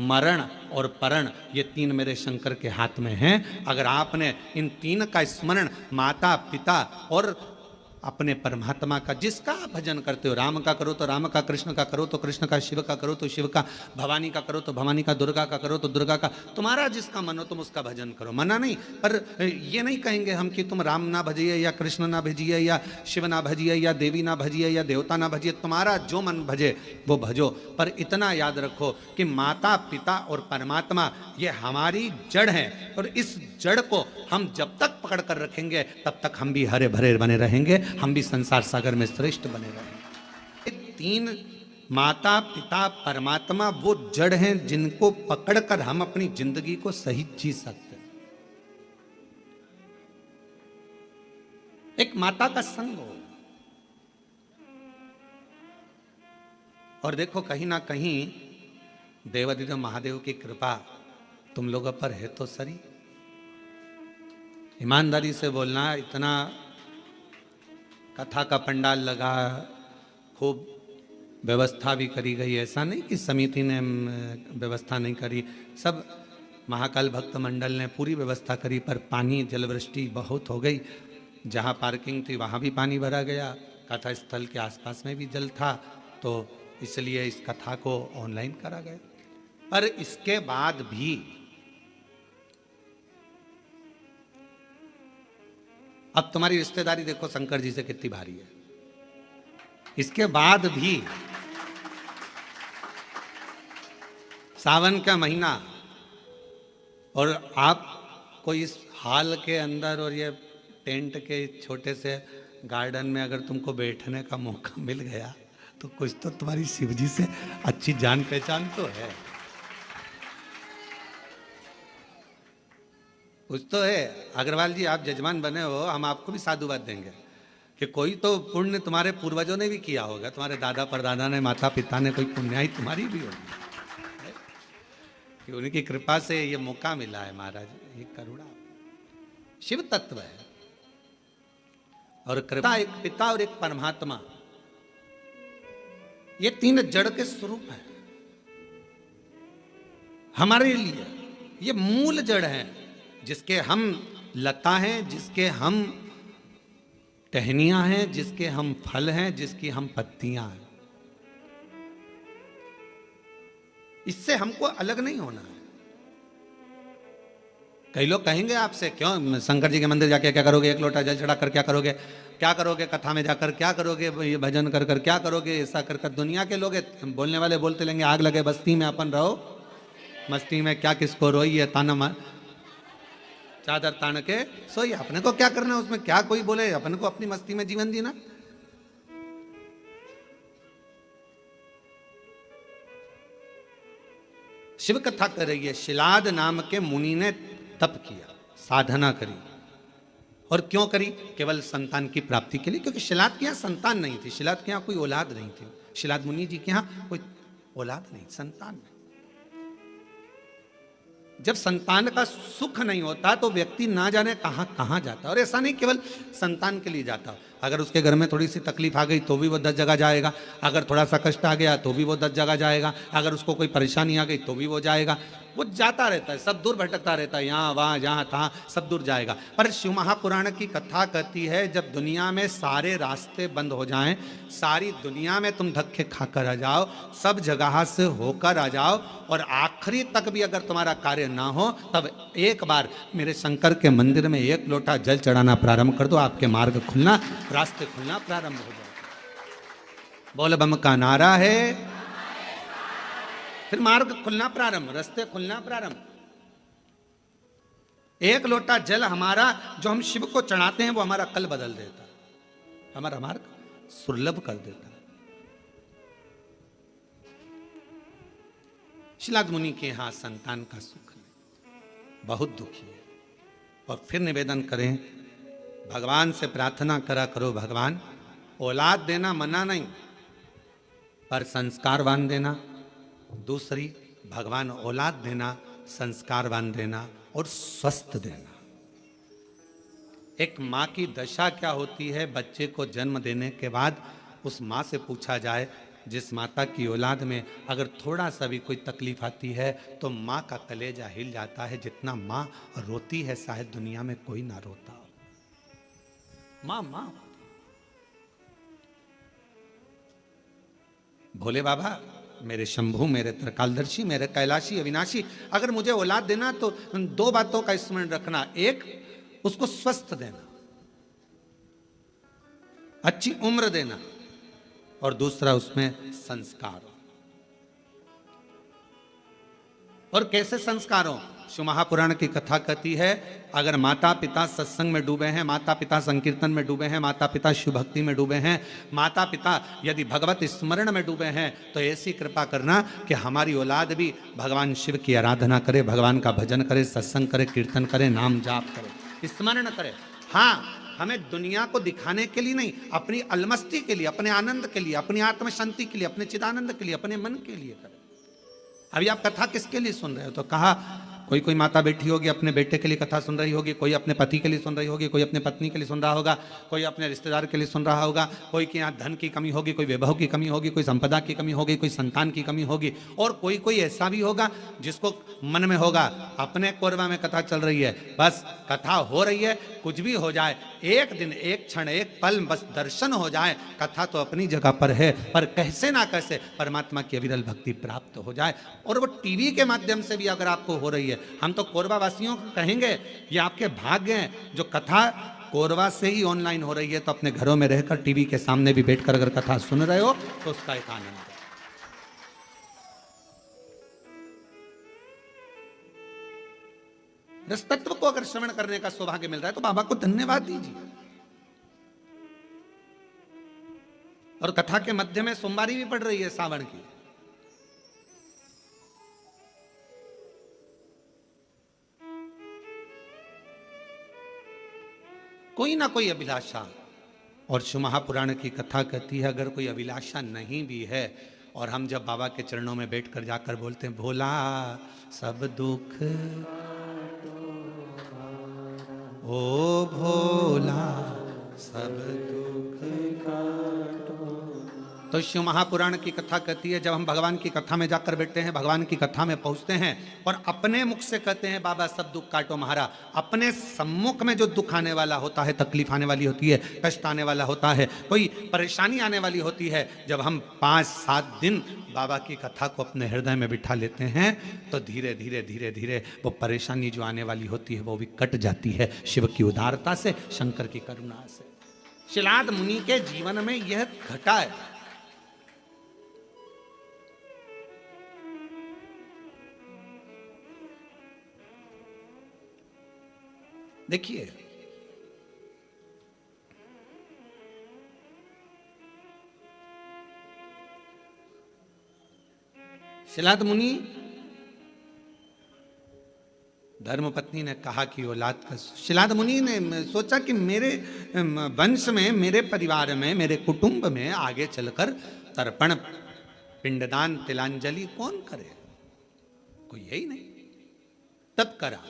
मरण और परण ये तीन मेरे शंकर के हाथ में हैं। अगर आपने इन तीन का स्मरण, माता पिता और अपने परमात्मा का, जिसका आप भजन करते हो, राम का करो तो राम का, कृष्ण का करो तो कृष्ण का, शिव का करो तो शिव का, भवानी का करो तो भवानी का, दुर्गा का करो तो दुर्गा का, तुम्हारा जिसका मन हो तुम उसका भजन करो, मना नहीं। पर ये नहीं कहेंगे हम कि तुम राम ना भजिए या कृष्ण ना भजिए या शिव ना भजिए या देवी ना भजिए या देवता ना भजिए, तुम्हारा जो मन भजे वो भजो। पर इतना याद रखो कि माता पिता और परमात्मा ये हमारी जड़ है, और इस जड़ को हम जब तक पकड़ कर रखेंगे तब तक हम भी हरे भरे बने रहेंगे, हम भी संसार सागर में श्रेष्ठ बने रहेंगे। तीन माता पिता परमात्मा वो जड़ हैं जिनको पकड़कर हम अपनी जिंदगी को सही जी सकते हैं। एक माता का संग हो, और देखो कहीं ना कहीं देवाधिदेव महादेव की कृपा तुम लोगों पर है तो सही। ईमानदारी से बोलना, इतना कथा का पंडाल लगा, खूब व्यवस्था भी करी गई, ऐसा नहीं कि समिति ने व्यवस्था नहीं करी, सब महाकाल भक्त मंडल ने पूरी व्यवस्था करी, पर पानी जलवृष्टि बहुत हो गई। जहाँ पार्किंग थी वहाँ भी पानी भरा गया, कथा स्थल के आसपास में भी जल था, तो इसलिए इस कथा को ऑनलाइन करा गया। पर इसके बाद भी अब तुम्हारी रिश्तेदारी देखो शंकर जी से कितनी भारी है। इसके बाद भी सावन का महीना, और आपको इस हॉल के अंदर और ये टेंट के छोटे से गार्डन में अगर तुमको बैठने का मौका मिल गया तो कुछ तो तुम्हारी शिव जी से अच्छी जान पहचान तो है, कुछ तो है। अग्रवाल जी आप जजमान बने हो, हम आपको भी साधुवाद देंगे कि कोई तो पुण्य तुम्हारे पूर्वजों ने भी किया होगा, तुम्हारे दादा परदादा ने, माता पिता ने, कोई पुण्याई तुम्हारी भी होगी कि उनकी कृपा से ये मौका मिला है। महाराज ये करुणा शिव तत्व है, और कृपा एक पिता और एक परमात्मा, ये तीन जड़ के स्वरूप है हमारे लिए। ये मूल जड़ है जिसके हम लता हैं, जिसके हम टहनियां हैं, जिसके हम फल हैं, जिसकी हम पत्तियां हैं। इससे हमको अलग नहीं होना है। कई लोग कहेंगे आपसे, क्यों शंकर जी के मंदिर जाके क्या करोगे, एक लोटा जल चढ़ाकर क्या करोगे, क्या करोगे कथा में जाकर, क्या करोगे ये भजन कर कर, क्या करोगे ऐसा कर कर। दुनिया के लोग बोलने वाले बोलते लेंगे, आग लगे बस्ती में अपन रहो, मस्ती में क्या किसको रोई है ताना मार। चादर तान के सोइए। अपने को क्या करना है उसमें, क्या कोई बोले, अपने को अपनी मस्ती में जीवन जीना। शिव कथा कर रही है, शिलाद नाम के मुनि ने तप किया, साधना करी। और क्यों करी? केवल संतान की प्राप्ति के लिए, क्योंकि शिलाद के यहाँ संतान नहीं थी, शिलाद के यहाँ कोई औलाद नहीं थी, शिलाद मुनि जी के यहाँ कोई औलाद नहीं, संतान नहीं। जब संतान का सुख नहीं होता तो व्यक्ति ना जाने कहां कहां जाता। और ऐसा नहीं केवल संतान के लिए जाता, अगर उसके घर में थोड़ी सी तकलीफ आ गई तो भी वो 10 जगह जाएगा, अगर थोड़ा सा कष्ट आ गया तो भी वो 10 जगह जाएगा, अगर उसको कोई परेशानी आ गई तो भी वो जाएगा। वो जाता रहता है, सब दूर भटकता रहता है, यहाँ वहाँ जहाँ तहाँ सब दूर जाएगा। पर शिव महापुराण की कथा कहती है जब दुनिया में सारे रास्ते बंद हो जाएं, सारी दुनिया में तुम धक्के खाकर आ जाओ, सब जगह से होकर आ जाओ, और आखिरी तक भी अगर तुम्हारा कार्य ना हो, तब एक बार मेरे शंकर के मंदिर में एक लोटा जल चढ़ाना प्रारंभ कर दो, आपके मार्ग खुलना, रास्ते खुलना प्रारंभ हो जाए। बोल बम का नारा है, फिर मार्ग खुलना प्रारंभ, रास्ते खुलना प्रारंभ। एक लोटा जल हमारा जो हम शिव को चढ़ाते हैं वो हमारा कल बदल देता है, हमारा मार्ग सुलभ कर देता है। शिलाद मुनि के यहां संतान का सुख नहीं, बहुत दुखी है। और फिर निवेदन करें, भगवान से प्रार्थना करा करो, भगवान औलाद देना मना नहीं, पर संस्कारवान देना। दूसरी, भगवान औलाद देना, संस्कारवान देना और स्वस्थ देना। एक माँ की दशा क्या होती है, बच्चे को जन्म देने के बाद उस माँ से पूछा जाए, जिस माता की औलाद में अगर थोड़ा सा भी कोई तकलीफ आती है तो माँ का कलेजा हिल जाता है, जितना माँ रोती है शायद दुनिया में कोई ना रोता हो। माँ माँ। भोले बाबा, मेरे शंभु, मेरे त्रिकालदर्शी, मेरे कैलाशी अविनाशी, अगर मुझे औलाद देना तो 2 बातों का स्मरण रखना। एक, उसको स्वस्थ देना, अच्छी उम्र देना, और दूसरा उसमें संस्कार। और कैसे संस्कार हो? शिव महापुराण की कथा कहती है, अगर माता पिता सत्संग में डूबे हैं, माता पिता संकीर्तन में डूबे हैं, माता पिता शिव भक्ति में डूबे हैं, माता पिता यदि भगवत स्मरण में डूबे हैं, तो ऐसी कृपा करना कि हमारी औलाद भी भगवान शिव की आराधना करे, भगवान का भजन करे, सत्संग करे, कीर्तन करे, नाम जाप करे, स्मरण करे। हाँ, हमें दुनिया को दिखाने के लिए नहीं, अपनी अलमस्ती के लिए, अपने आनंद के लिए, अपनी आत्म शांति के लिए, अपने चिदानंद के लिए, अपने मन के लिए करें। अभी आप कथा किसके लिए सुन रहे हो? तो कहा कोई माता बैठी होगी अपने बेटे के लिए कथा सुन रही होगी, कोई अपने पति के लिए सुन रही होगी, कोई अपने पत्नी के लिए सुन रहा होगा, कोई अपने रिश्तेदार के लिए सुन रहा होगा, कोई के यहाँ धन की कमी होगी, कोई वैभव की कमी होगी, कोई संपदा की कमी होगी, कोई संतान की कमी होगी, और कोई ऐसा भी होगा जिसको मन में होगा अपने कोरबा में कथा चल रही है, बस कथा हो रही है, कुछ भी हो जाए, एक दिन, एक क्षण, एक पल बस दर्शन हो जाए, कथा तो अपनी जगह पर है, पर कैसे ना कैसे परमात्मा की अविरल भक्ति प्राप्त हो जाए। और वो टीवी के माध्यम से भी अगर आपको हो रही है, हम तो कोरबा वासियों को कहेंगे ये आपके भाग्य हैं जो कथा कोरबा से ही ऑनलाइन हो रही है, तो अपने घरों में रहकर टीवी के सामने भी बैठकर अगर कथा सुन रहे हो तो उसका एक आनंद है। रस तत्व को अगर श्रवण करने का सौभाग्य मिल रहा है तो बाबा को धन्यवाद दीजिए। और कथा के मध्य में सोमवारी भी पड़ रही है सावन की। कोई ना कोई अभिलाषा, और शिव महापुराण की कथा कहती है अगर कोई अभिलाषा नहीं भी है, और हम जब बाबा के चरणों में बैठकर जाकर बोलते हैं भोला सब दुख, ओ भोला सब दुख काटो, तो शिव महापुराण की कथा कहती है जब हम भगवान की कथा में जाकर बैठते हैं, भगवान की कथा में पहुंचते हैं और अपने मुख से कहते हैं बाबा सब दुख काटो महारा, अपने सम्मुख में जो दुख आने वाला होता है, तकलीफ आने वाली होती है, कष्ट आने वाला होता है, कोई परेशानी आने वाली होती है, जब हम 5-7 दिन बाबा की कथा को अपने हृदय में बिठा लेते हैं तो धीरे धीरे धीरे धीरे वो परेशानी जो आने वाली होती है वो भी कट जाती है, शिव की उदारता से, शंकर की करुणा से। शिलाद मुनि के जीवन में यह घटा है। देखिए, शिलाद मुनि धर्मपत्नी ने कहा कि औलाद का, शिलाद मुनि ने सोचा कि मेरे वंश में, मेरे परिवार में, मेरे कुटुंब में आगे चलकर तर्पण, पिंडदान, तिलांजलि कौन करे, कोई यही नहीं। तप करा,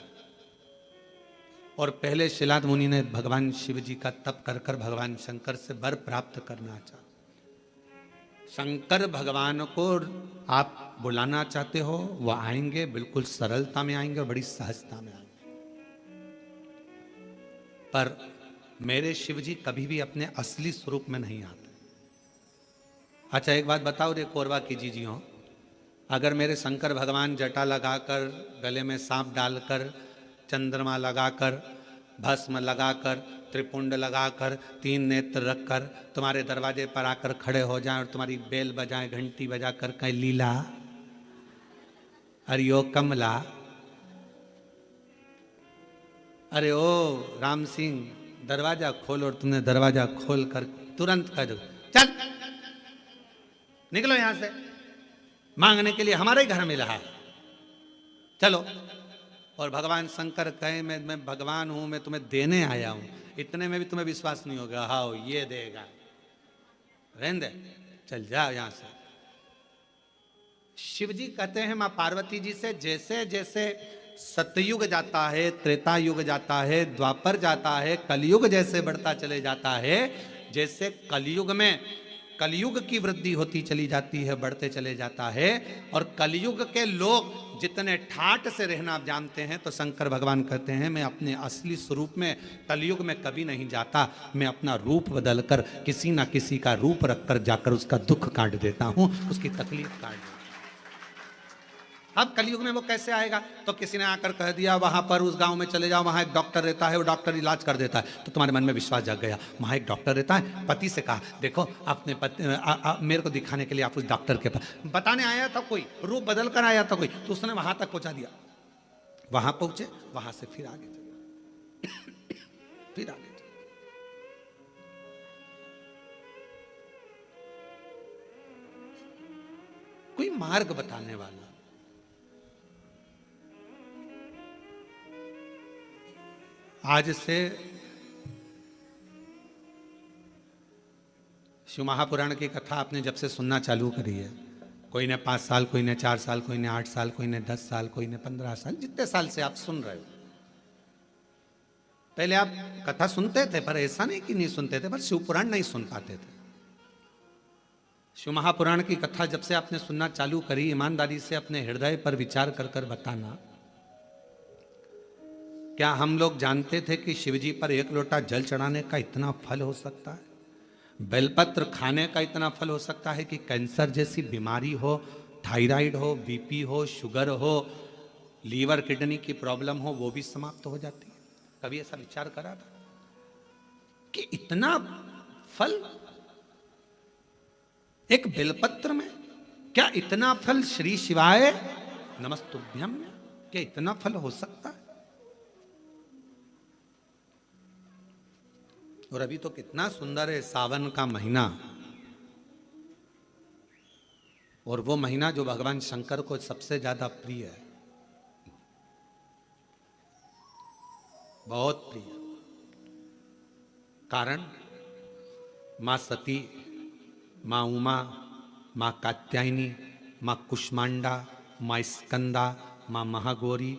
और पहले शिलाद मुनि ने भगवान शिव जी का तप कर कर भगवान शंकर से वर प्राप्त करना चाहा। शंकर भगवान को आप बुलाना चाहते हो, वो आएंगे, बिल्कुल सरलता में आएंगे और बड़ी सहजता में आएंगे। पर मेरे शिव जी कभी भी अपने असली स्वरूप में नहीं आते। अच्छा एक बात बताओ रे कोरवा की जीजियों, अगर मेरे शंकर भगवान जटा लगाकर, गले में सांप डालकर, चंद्रमा लगाकर, भस्म लगाकर, त्रिपुंड लगाकर, 3 नेत्र रखकर तुम्हारे दरवाजे पर आकर खड़े हो जाएं और तुम्हारी बेल बजाएं, घंटी बजाकर कहें लीला, अरे ओ कमला, अरे ओ राम सिंह दरवाजा खोल, और तुमने दरवाजा खोल कर तुरंत कह दो चल निकलो यहां से, मांगने के लिए हमारे घर में रहा, चलो। और भगवान शंकर कहे मैं भगवान हूं, मैं तुम्हें देने आया हूं, इतने में भी तुम्हें विश्वास नहीं होगा, हाँ ये देगा, रहने दे, चल जाओ यहां से। शिव जी कहते हैं मां पार्वती जी से, जैसे जैसे सतयुग जाता है, त्रेता युग जाता है, द्वापर जाता है, कलयुग जैसे बढ़ता चले जाता है, जैसे कलयुग में कलयुग की वृद्धि होती चली जाती है, बढ़ते चले जाता है, और कलयुग के लोग जितने ठाट से रहना जानते हैं, तो शंकर भगवान कहते हैं मैं अपने असली स्वरूप में कलयुग में कभी नहीं जाता, मैं अपना रूप बदलकर किसी ना किसी का रूप रखकर जाकर उसका दुख काट देता हूं, उसकी तकलीफ काट देता हूं। अब कलयुग में वो कैसे आएगा, तो किसी ने आकर कह दिया वहां पर उस गांव में चले जाओ, वहां एक डॉक्टर रहता है, वो डॉक्टर इलाज कर देता है, तो तुम्हारे मन में विश्वास जाग गया, वहां एक डॉक्टर रहता है। पति से कहा देखो अपने मेरे को दिखाने के लिए आप उस डॉक्टर के पास, बताने आया था कोई, रूप बदल कर आया था कोई, तो उसने वहां तक पहुंचा दिया, वहां पहुंचे, वहां से फिर आगे चले, फिर आगे चले। कोई मार्ग बताने वाला, आज से शिव महापुराण की कथा आपने जब से सुनना चालू करी है, कोई ने 5 साल, कोई ने 4 साल, कोई ने 8 साल, कोई ने 10 साल, कोई ने 15 साल, जितने साल से आप सुन रहे हो, पहले आप कथा सुनते थे, पर ऐसा नहीं कि नहीं सुनते थे, पर शिव पुराण नहीं सुन पाते थे। शिव महापुराण की कथा जब से आपने सुनना चालू करी, ईमानदारी से अपने हृदय पर विचार कर कर बताना, क्या हम लोग जानते थे कि शिवजी पर 1 लोटा जल चढ़ाने का इतना फल हो सकता है, बेलपत्र खाने का इतना फल हो सकता है कि कैंसर जैसी बीमारी हो, थायराइड हो, बीपी हो, शुगर हो, लीवर किडनी की प्रॉब्लम हो, वो भी समाप्त हो जाती है। कभी ऐसा विचार करा था कि इतना फल एक बेलपत्र में, क्या इतना फल श्री शिवाय नमस्तुभ्यम में, क्या इतना फल हो सकता है? और अभी तो कितना सुंदर है सावन का महीना, और वो महीना जो भगवान शंकर को सबसे ज्यादा प्रिय है, बहुत प्रिय। कारण मां सती, मां उमा, मां कात्यायनी, मां कुष्मांडा, मां स्कंदा, मां महागौरी,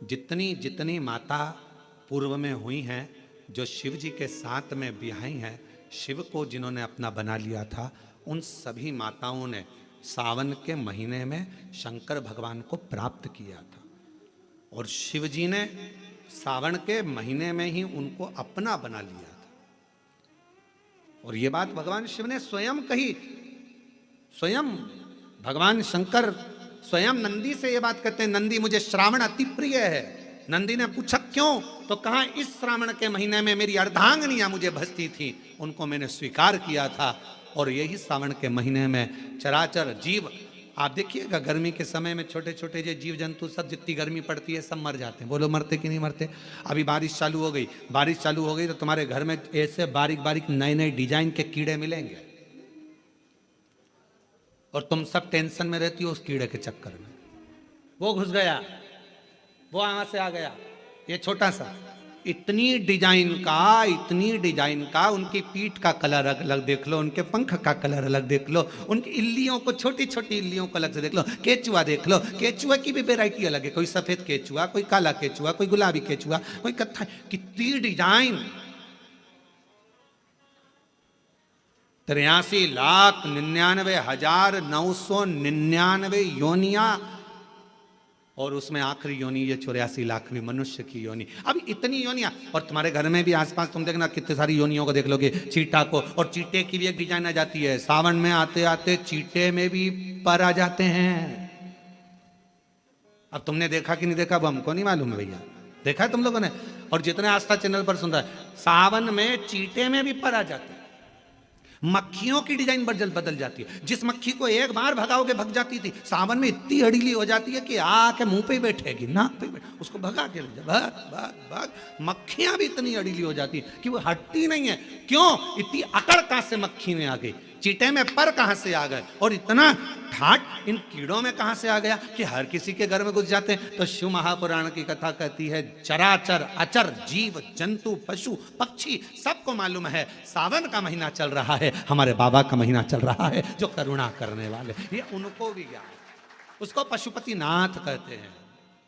जितनी जितनी माता पूर्व में हुई हैं, जो शिव जी के साथ में ब्याही हैं, शिव को जिन्होंने अपना बना लिया था, उन सभी माताओं ने सावन के महीने में शंकर भगवान को प्राप्त किया था, और शिव जी ने सावन के महीने में ही उनको अपना बना लिया था। और ये बात भगवान शिव ने स्वयं कही, स्वयं भगवान शंकर स्वयं नंदी से ये बात कहते हैं, नंदी मुझे श्रावण अति प्रिय है। नंदी ने पूछा क्यों, तो कहा इस श्रावण के महीने में मेरी अर्धांगनियां मुझे भजती थी, उनको मैंने स्वीकार किया था, और यही श्रावण के महीने में चराचर जीव आप देखिएगा गर्मी के समय में छोटे छोटे जो जीव जंतु सब, जितनी गर्मी पड़ती है सब मर जाते हैं। बोलो मरते कि नहीं मरते? अभी बारिश चालू हो गई, बारिश चालू हो गई तो तुम्हारे घर में ऐसे बारीक बारीक नए नए डिजाइन के कीड़े मिलेंगे और तुम सब टेंशन में रहती हो उस कीड़े के चक्कर में। वो घुस गया, वो वहां से आ गया, ये छोटा सा, इतनी डिजाइन का, उनकी पीठ का कलर अलग देख लो, उनके पंख का कलर अलग देख लो, उनकी इल्लियों को, छोटी छोटी इल्लियों को अलग से देख लो, केचुआ देख लो, केचुआ की भी वैरायटी अलग है, कोई सफेद केचुआ, कोई काला केचुआ, कोई गुलाबी केचुआ, कोई कत्था, कितनी डिजाइन। 83,99,999 योनिया, और उसमें आखिरी योनि ये 84 लाखवीं मनुष्य की योनि। अब इतनी योनियां, और तुम्हारे घर में भी आसपास तुम देखना कितनी सारी योनियों को देख लोगे, चीटा को, और चीटे की भी एक डिजाइन आ जाती है। सावन में आते आते चीटे में भी पर आ जाते हैं। अब तुमने देखा कि नहीं देखा वो हमको नहीं मालूम है भैया, देखा है तुम लोगों ने? और जितने आस्था चैनल पर सुन रहा है, सावन में चीटे में भी पर आ जाते हैं। मक्खियों की डिजाइन बदल जाती है। जिस मक्खी को एक बार भगाओगे भग जाती थी, सावन में इतनी अड़ीली हो जाती है कि आके मुंह पे ही बैठेगी, नाक पे उसको भगा के ले जा, भाग भाग भाग। मक्खियां भी इतनी अड़ीली हो जाती है कि वो हटती नहीं है। क्यों? इतनी अकड़ कहां से मक्खी में आ गई, चीटे में पर कहां से आ गए, और इतना ठाट इन कीड़ों में कहां से आ गया कि हर किसी के घर में घुस जाते हैं। तो शिव महापुराण की कथा कहती है, चराचर अचर जीव जंतु पशु पक्षी सबको मालूम है सावन का महीना चल रहा है, हमारे बाबा का महीना चल रहा है जो करुणा करने वाले, ये उनको भी ज्ञान, उसको पशुपति नाथ कहते हैं,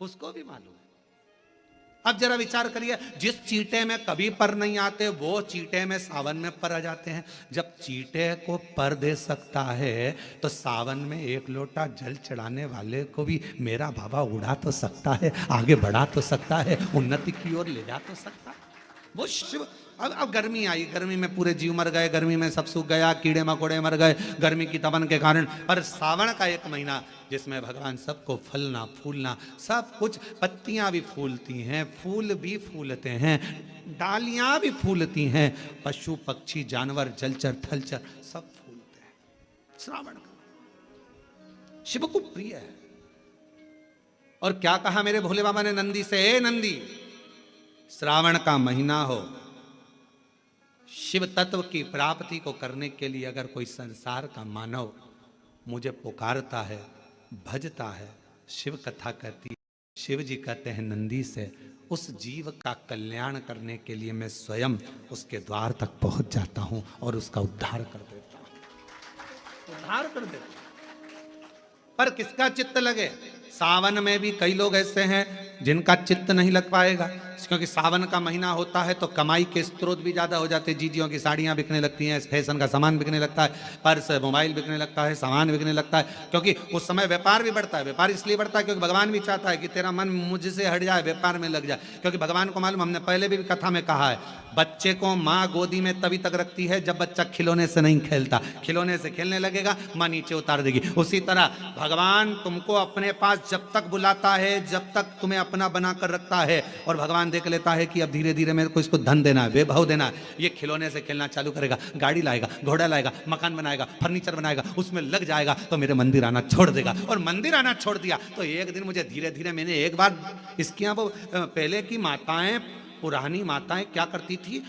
उसको भी मालूम है। अब जरा विचार करिए, जिस चीटे में कभी पर नहीं आते वो चीटे में सावन में पर आ जाते हैं। जब चीटे को पर दे सकता है तो सावन में एक लोटा जल चढ़ाने वाले को भी मेरा बाबा उड़ा तो सकता है, आगे बढ़ा तो सकता है, उन्नति की ओर ले जा तो सकता है। वो शिव। अब गर्मी आई, गर्मी में पूरे जीव मर गए, गर्मी में सब सूख गया, कीड़े मकोड़े मर गए गर्मी की तपन के कारण। पर सावन का एक महीना जिसमें भगवान सबको फलना फूलना सब कुछ, पत्तियां भी फूलती हैं, फूल भी फूलते हैं, डालियां भी फूलती हैं, पशु पक्षी जानवर जलचर थलचर सब फूलते हैं। श्रावण का शिव को प्रिय है। और क्या कहा मेरे भोले बाबा ने नंदी से, हे नंदी, श्रावण का महीना हो, शिव तत्व की प्राप्ति को करने के लिए अगर कोई संसार का मानव मुझे पुकारता है, भजता है, शिव कथा कहती है, शिव जी कहते हैं नंदी से, उस जीव का कल्याण करने के लिए मैं स्वयं उसके द्वार तक पहुंच जाता हूं और उसका उद्धार कर देता हूं, उद्धार कर देता हूं। पर किसका चित्त लगे? सावन में भी कई लोग ऐसे हैं जिनका चित्त नहीं लग पाएगा, क्योंकि सावन का महीना होता है तो कमाई के स्रोत भी ज्यादा हो जाते हैं। जीजियों की साड़ियां बिकने लगती हैं, फैशन का सामान बिकने लगता है, पर्स मोबाइल बिकने लगता है, सामान बिकने लगता है, क्योंकि उस समय व्यापार भी बढ़ता है। व्यापार इसलिए बढ़ता है क्योंकि भगवान भी चाहता है कि तेरा मन मुझसे हट जाए, व्यापार में लग जाए। क्योंकि भगवान को मालूम, हमने पहले भी कथा में कहा है, बच्चे को माँ गोदी में तभी तक रखती है जब बच्चा खिलौने से नहीं खेलता, खिलौने से खेलने लगेगा माँ नीचे उतार देगी। उसी तरह भगवान तुमको अपने पास जब तक बुलाता है, जब तक तुम्हें अपना बनाकर रखता है, और भगवान देख लेता है कि अब धीरे धीरे मेरे को इसको धन देना है, वैभव देना है, ये खिलौने से खेलना चालू करेगा, गाड़ी लाएगा, घोड़ा लाएगा, मकान बनाएगा, फर्नीचर बनाएगा, उसमें लग जाएगा तो मेरे मंदिर आना छोड़ देगा। और मंदिर आना छोड़ दिया तो एक दिन मुझे धीरे धीरे, मैंने एक बार इसके यहाँ वो पहले की माताएं, पुरानी माताएं क्या करती थी,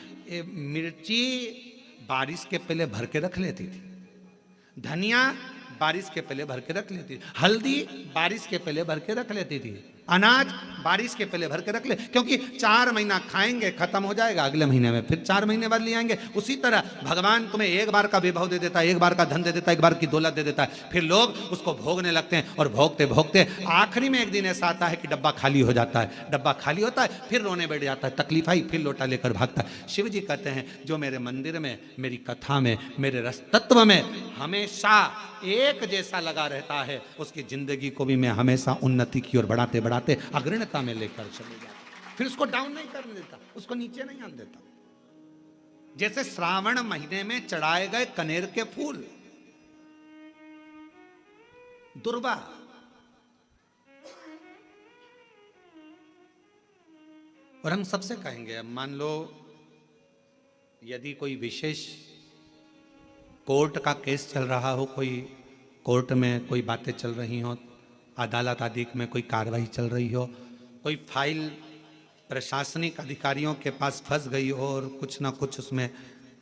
मिर्ची बारिश के पहले भर के रख लेती थी, धनिया बारिश के पहले भर के रख लेती थी, हल्दी बारिश के पहले भर के रख लेती थी, अनाज बारिश के पहले भर के रख ले, क्योंकि 4 महीना खाएंगे खत्म हो जाएगा, अगले महीने में फिर 4 महीने बाद ले आएंगे। उसी तरह भगवान तुम्हें एक बार का विभव दे देता है, एक बार का धन दे देता है, एक बार की दौलत दे देता है, फिर लोग उसको भोगने लगते हैं, और भोगते भोगते आखिरी में एक दिन ऐसा आता है कि डब्बा खाली हो जाता है। डब्बा खाली होता है, फिर रोने बैठ जाता है, तकलीफ आई, फिर लोटा लेकर भागता है। शिव जी कहते हैं जो मेरे मंदिर में, मेरी कथा में, मेरे रस तत्व में हमेशा एक जैसा लगा रहता है, उसकी जिंदगी को भी मैं हमेशा उन्नति की ओर बढ़ाते बढ़ाते अग्रणता में लेकर चले जाता, फिर उसको डाउन नहीं करने देता, उसको नीचे नहीं आने देता। जैसे श्रावण महीने में चढ़ाए गए कनेर के फूल, दुर्वा, और हम सबसे कहेंगे, अब मान लो यदि कोई विशेष कोर्ट का केस चल रहा हो, कोई कोर्ट में कोई बातें चल रही हो, अदालत आदि में कोई कार्रवाई चल रही हो, कोई फाइल प्रशासनिक अधिकारियों के पास फंस गई हो और कुछ ना कुछ उसमें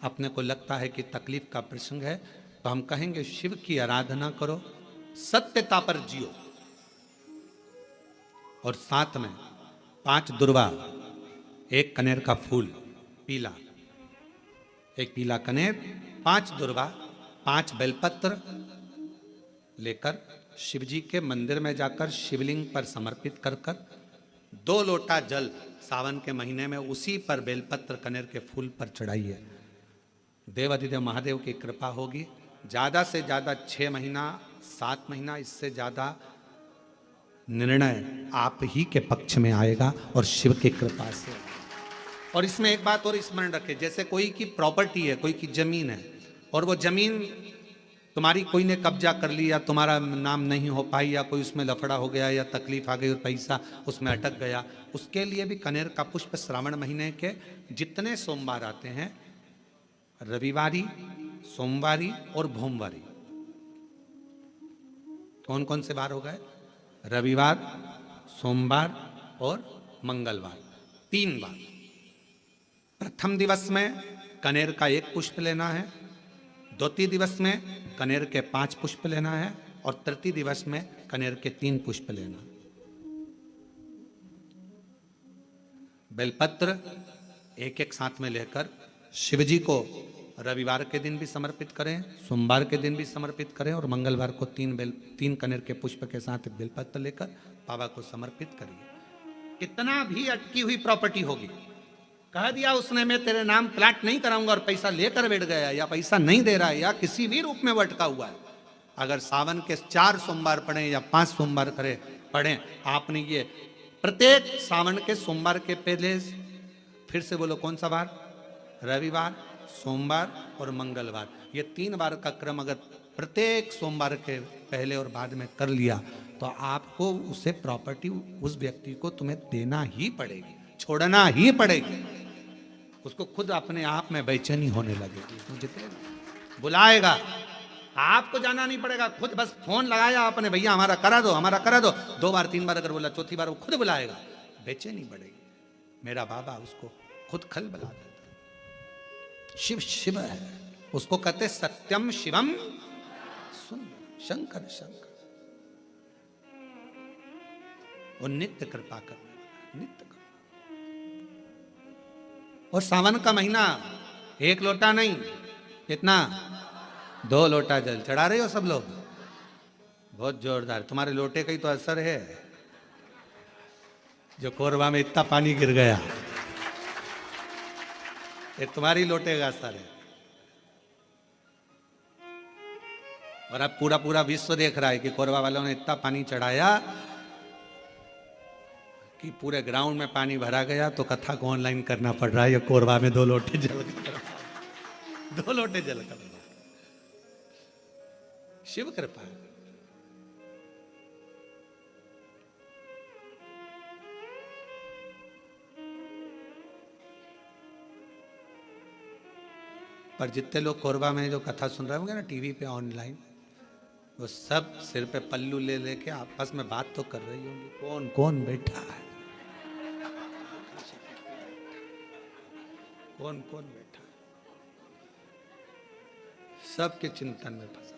अपने को लगता है कि तकलीफ का प्रसंग है, तो हम कहेंगे शिव की आराधना करो, सत्यता पर जियो, और साथ में 5 दुर्वा, 1 कनेर का फूल पीला, 1 पीला कनेर, 5 दुर्वा, 5 बेलपत्र लेकर शिव जी के मंदिर में जाकर शिवलिंग पर समर्पित कर 2 लोटा जल सावन के महीने में उसी पर बेलपत्र कनेर के फूल पर चढ़ाइए। देवाधिदेव महादेव की कृपा होगी। ज़्यादा से ज़्यादा 6 महीना 7 महीना, इससे ज़्यादा निर्णय आप ही के पक्ष में आएगा और शिव की कृपा से। और इसमें एक बात और स्मरण रखें, जैसे कोई की प्रॉपर्टी है, कोई की जमीन है, और वो जमीन तुम्हारी कोई ने कब्जा कर लिया, तुम्हारा नाम नहीं हो पाई, या कोई उसमें लफड़ा हो गया, या तकलीफ आ गई और पैसा उसमें अटक गया, उसके लिए भी कनेर का पुष्प श्रावण महीने के जितने सोमवार आते हैं, रविवारी, सोमवारी और भोमवारी, कौन कौन से बार हो गए? रविवार, सोमवार और मंगलवार, 3 बार। प्रथम दिवस में कनेर का 1 पुष्प लेना है, द्वितीय दिवस में कनेर के 5 पुष्प लेना है, और तृतीय दिवस में कनेर के 3 पुष्प लेना। बेलपत्र एक साथ में लेकर शिव जी को रविवार के दिन भी समर्पित करें, सोमवार के दिन भी समर्पित करें, और मंगलवार को 3 कनेर के पुष्प के साथ बेलपत्र लेकर बाबा को समर्पित करिए। कितना भी अटकी हुई प्रॉपर्टी होगी, कह दिया उसने मैं तेरे नाम प्लाट नहीं कराऊंगा और पैसा लेकर बैठ गया, या पैसा नहीं दे रहा है, या किसी भी रूप में वो अटका हुआ है, अगर सावन के 4 सोमवार पढ़े या 5 सोमवार पढ़े, आपने ये प्रत्येक सावन के सोमवार के पहले, फिर से बोलो कौन सा बार? रविवार, सोमवार और मंगलवार, ये 3 बार का क्रम अगर प्रत्येक सोमवार के पहले और बाद में कर लिया, तो आपको उसे प्रॉपर्टी उस व्यक्ति को तुम्हें देना ही पड़ेगी, छोड़ना ही पड़ेगी। उसको खुद अपने आप में बेचैनी होने लगेगी, मुझे बुलाएगा, आपको जाना नहीं पड़ेगा, खुद बस फोन लगाया आपने, भैया हमारा करा दो, हमारा करा दो, 2 बार 3 बार अगर बोला, चौथी बार वो खुद बुलाएगा, बेचैनी बढ़ेगी। मेरा बाबा उसको खुद खल बुला देता। शिव शिव है, उसको कहते सत्यम शिवम सुंदर, शंकर शंकर, वो नित्य कृपा करने वाला, नित्य कृपा। और सावन का महीना 1 लोटा नहीं, कितना? 2 लोटा जल चढ़ा रहे हो सब लोग, बहुत जोरदार। तुम्हारे लोटे का ही तो असर है, जो कोरबा में इतना पानी गिर गया, ये तुम्हारी लोटे का असर है। और अब पूरा पूरा विश्व देख रहा है कि कोरबा वालों ने इतना पानी चढ़ाया कि पूरे ग्राउंड में पानी भरा गया, तो कथा को ऑनलाइन करना पड़ रहा है, ये कोरबा में 2 लोटे जल कर, 2 लोटे जल कर। शिव कृपा। पर जितने लोग कोरबा में जो कथा सुन रहे होंगे ना टीवी पे ऑनलाइन, वो सब सिर पे पल्लू ले लेके आपस में बात तो कर रही होंगी, कौन कौन बैठा है, कौन कौन बैठा है, सबके चिंतन में फंसा।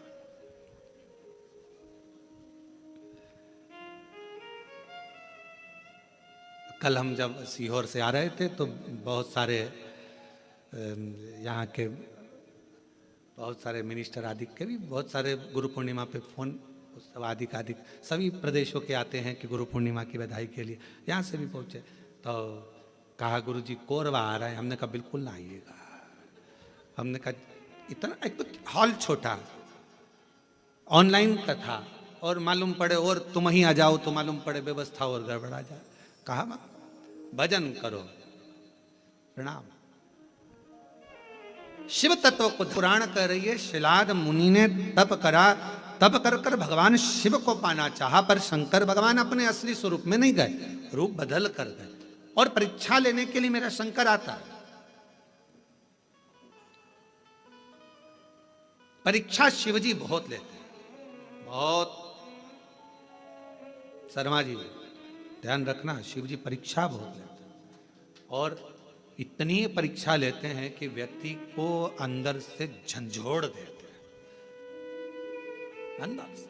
कल हम जब सीहोर से आ रहे थे तो बहुत सारे यहाँ के बहुत सारे मिनिस्टर आदि के भी बहुत सारे गुरु पूर्णिमा पे फोन सब आदि सभी प्रदेशों के आते हैं कि गुरु पूर्णिमा की बधाई के लिए, यहाँ से भी पहुँचे। तो कहा गुरु जी कोरबा आ रहा है, हमने कहा बिल्कुल ना आइएगा। हमने कहा इतना, एक तो हॉल छोटा, ऑनलाइन कथा, और मालूम पड़े और तुम ही आ जाओ तो मालूम पड़े व्यवस्था और गड़बड़ा जाए। कहा भजन करो, प्रणाम। शिव तत्व को पुराण कह रही है, शिलाद मुनि ने तप करा, तप कर कर भगवान शिव को पाना चाहा, पर शंकर भगवान अपने असली स्वरूप में नहीं गए, रूप बदल कर गए। और परीक्षा लेने के लिए मेरा शंकर आता है। परीक्षा शिवजी बहुत लेते हैं। बहुत शर्मा जी ध्यान रखना, शिव जी परीक्षा बहुत लेते हैं और इतनी परीक्षा लेते हैं कि व्यक्ति को अंदर से झंझोड़ देते हैं, अंदर से।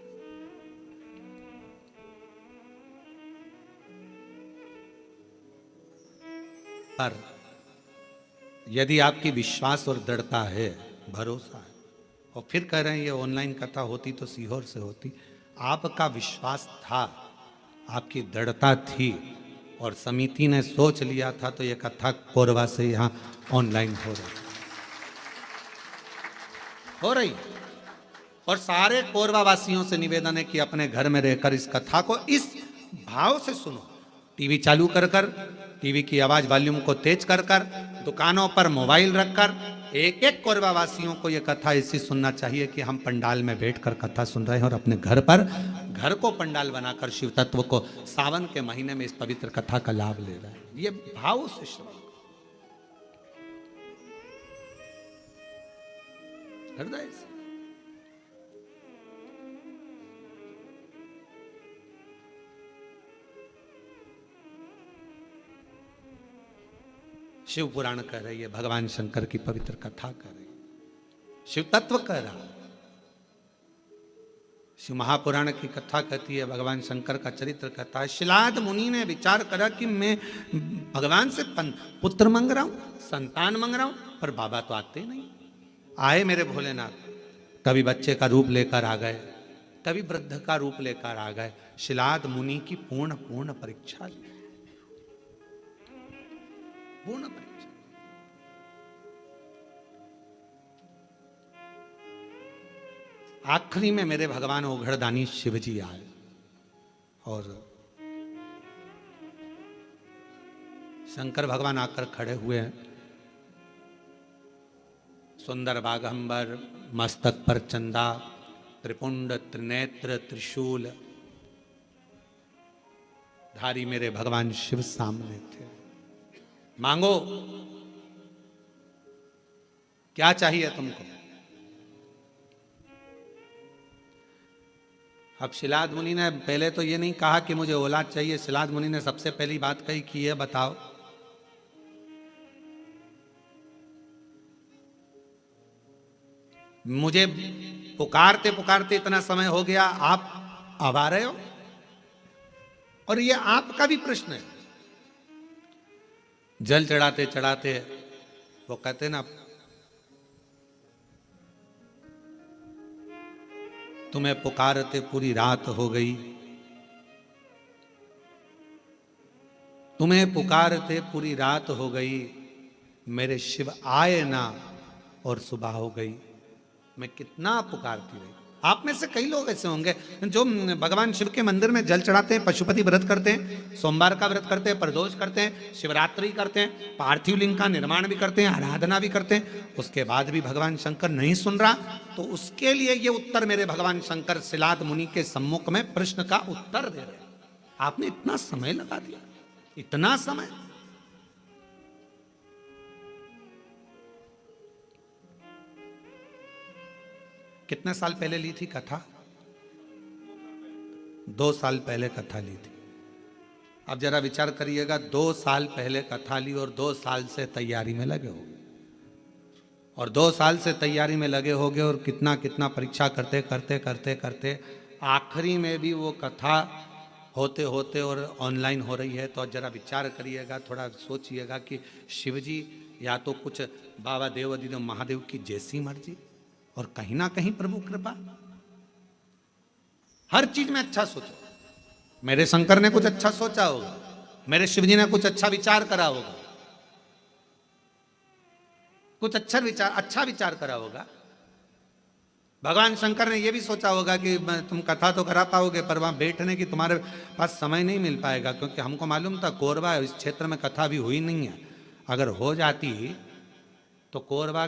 पर यदि आपकी विश्वास और दृढ़ता है, भरोसा है, और फिर कह रहे हैं ये ऑनलाइन कथा होती तो सीहोर से होती, आपका विश्वास था, आपकी दृढ़ता थी और समिति ने सोच लिया था, तो ये कथा कोरबा से यहाँ ऑनलाइन हो रही। और सारे कोरबा वासियों से निवेदन है कि अपने घर में रहकर इस कथा को इस भाव से सुनो। टीवी चालू कर कर, टीवी की आवाज वॉल्यूम को तेज कर कर, दुकानों पर मोबाइल रखकर एक एक कोरबा वासियों को यह कथा ऐसी सुनना चाहिए कि हम पंडाल में बैठकर कथा सुन रहे हैं और अपने घर पर, घर को पंडाल बनाकर शिव तत्व को सावन के महीने में इस पवित्र कथा का लाभ ले रहे हैं। ये भाव से श्रवण, हृदय से। शिव पुराण कह रही है, भगवान शंकर की पवित्र कथा कह रही है, शिव तत्व कह रहा है। शिव महापुराण की कथा कहती है, भगवान शंकर का चरित्र कहता है। शिलाद मुनि ने विचार करा कि मैं भगवान से पुत्र मांग रहा हूं, संतान मांग रहा हूं, पर बाबा तो आते नहीं। आए मेरे भोलेनाथ, कभी बच्चे का रूप लेकर आ गए, कभी वृद्ध का रूप लेकर आ गए। शिलाद मुनि की पूर्ण परीक्षा ली, पूर्ण परीक्षा। आखिरी में मेरे भगवान ओघड़दानी शिव जी आए और शंकर भगवान आकर खड़े हुए हैं। सुंदर बागंबर, मस्तक पर चंदा, त्रिपुंड, त्रिनेत्र, त्रिशूल धारी मेरे भगवान शिव सामने थे। मांगो, क्या चाहिए तुमको? अब शिलाद मुनि ने पहले तो ये नहीं कहा कि मुझे औलाद चाहिए। शिलाद मुनि ने सबसे पहली बात कही कि ये बताओ, मुझे पुकारते पुकारते इतना समय हो गया, आप अब आ रहे हो? और ये आपका भी प्रश्न है। जल चढ़ाते चढ़ाते वो कहते ना, तुम्हें पुकारते पूरी रात हो गई, तुम्हें पुकारते पूरी रात हो गई, मेरे शिव आए ना और सुबह हो गई। मैं कितना पुकारती रही। आप में से कई लोग ऐसे होंगे जो भगवान शिव के मंदिर में जल चढ़ाते हैं, पशुपति व्रत करते हैं, सोमवार का व्रत करते हैं, प्रदोष करते हैं, शिवरात्रि करते हैं, पार्थिव लिंग का निर्माण भी करते हैं, आराधना भी करते हैं, उसके बाद भी भगवान शंकर नहीं सुन रहा। तो उसके लिए ये उत्तर मेरे भगवान शंकर शिलाद मुनि के सम्मुख में प्रश्न का उत्तर दे रहे हैं। आपने इतना समय लगा दिया, इतना समय। कितने साल पहले ली थी कथा? 2 साल पहले कथा ली थी। अब जरा विचार करिएगा, 2 साल पहले कथा ली और 2 साल से तैयारी में लगे होंगे, और 2 साल से तैयारी में लगे होंगे और कितना कितना परीक्षा करते करते करते करते आखिरी में भी वो कथा होते होते और ऑनलाइन हो रही है। तो जरा विचार करिएगा, थोड़ा सोचिएगा कि शिवजी या तो कुछ बाबा देव अधिदेव महादेव की जैसी मर्जी और कहीं ना कहीं प्रभु कृपा। हर चीज में अच्छा सोचो। मेरे शंकर ने कुछ अच्छा सोचा होगा, मेरे शिवजी ने कुछ अच्छा विचार करा होगा, कुछ अच्छा विचार करा होगा। भगवान शंकर ने यह भी सोचा होगा कि तुम कथा तो करा पाओगे, पर वहां बैठने की तुम्हारे पास समय नहीं मिल पाएगा, क्योंकि हमको मालूम था कोरबा इस क्षेत्र में कथा भी हुई नहीं है। अगर हो जाती तो कोरबा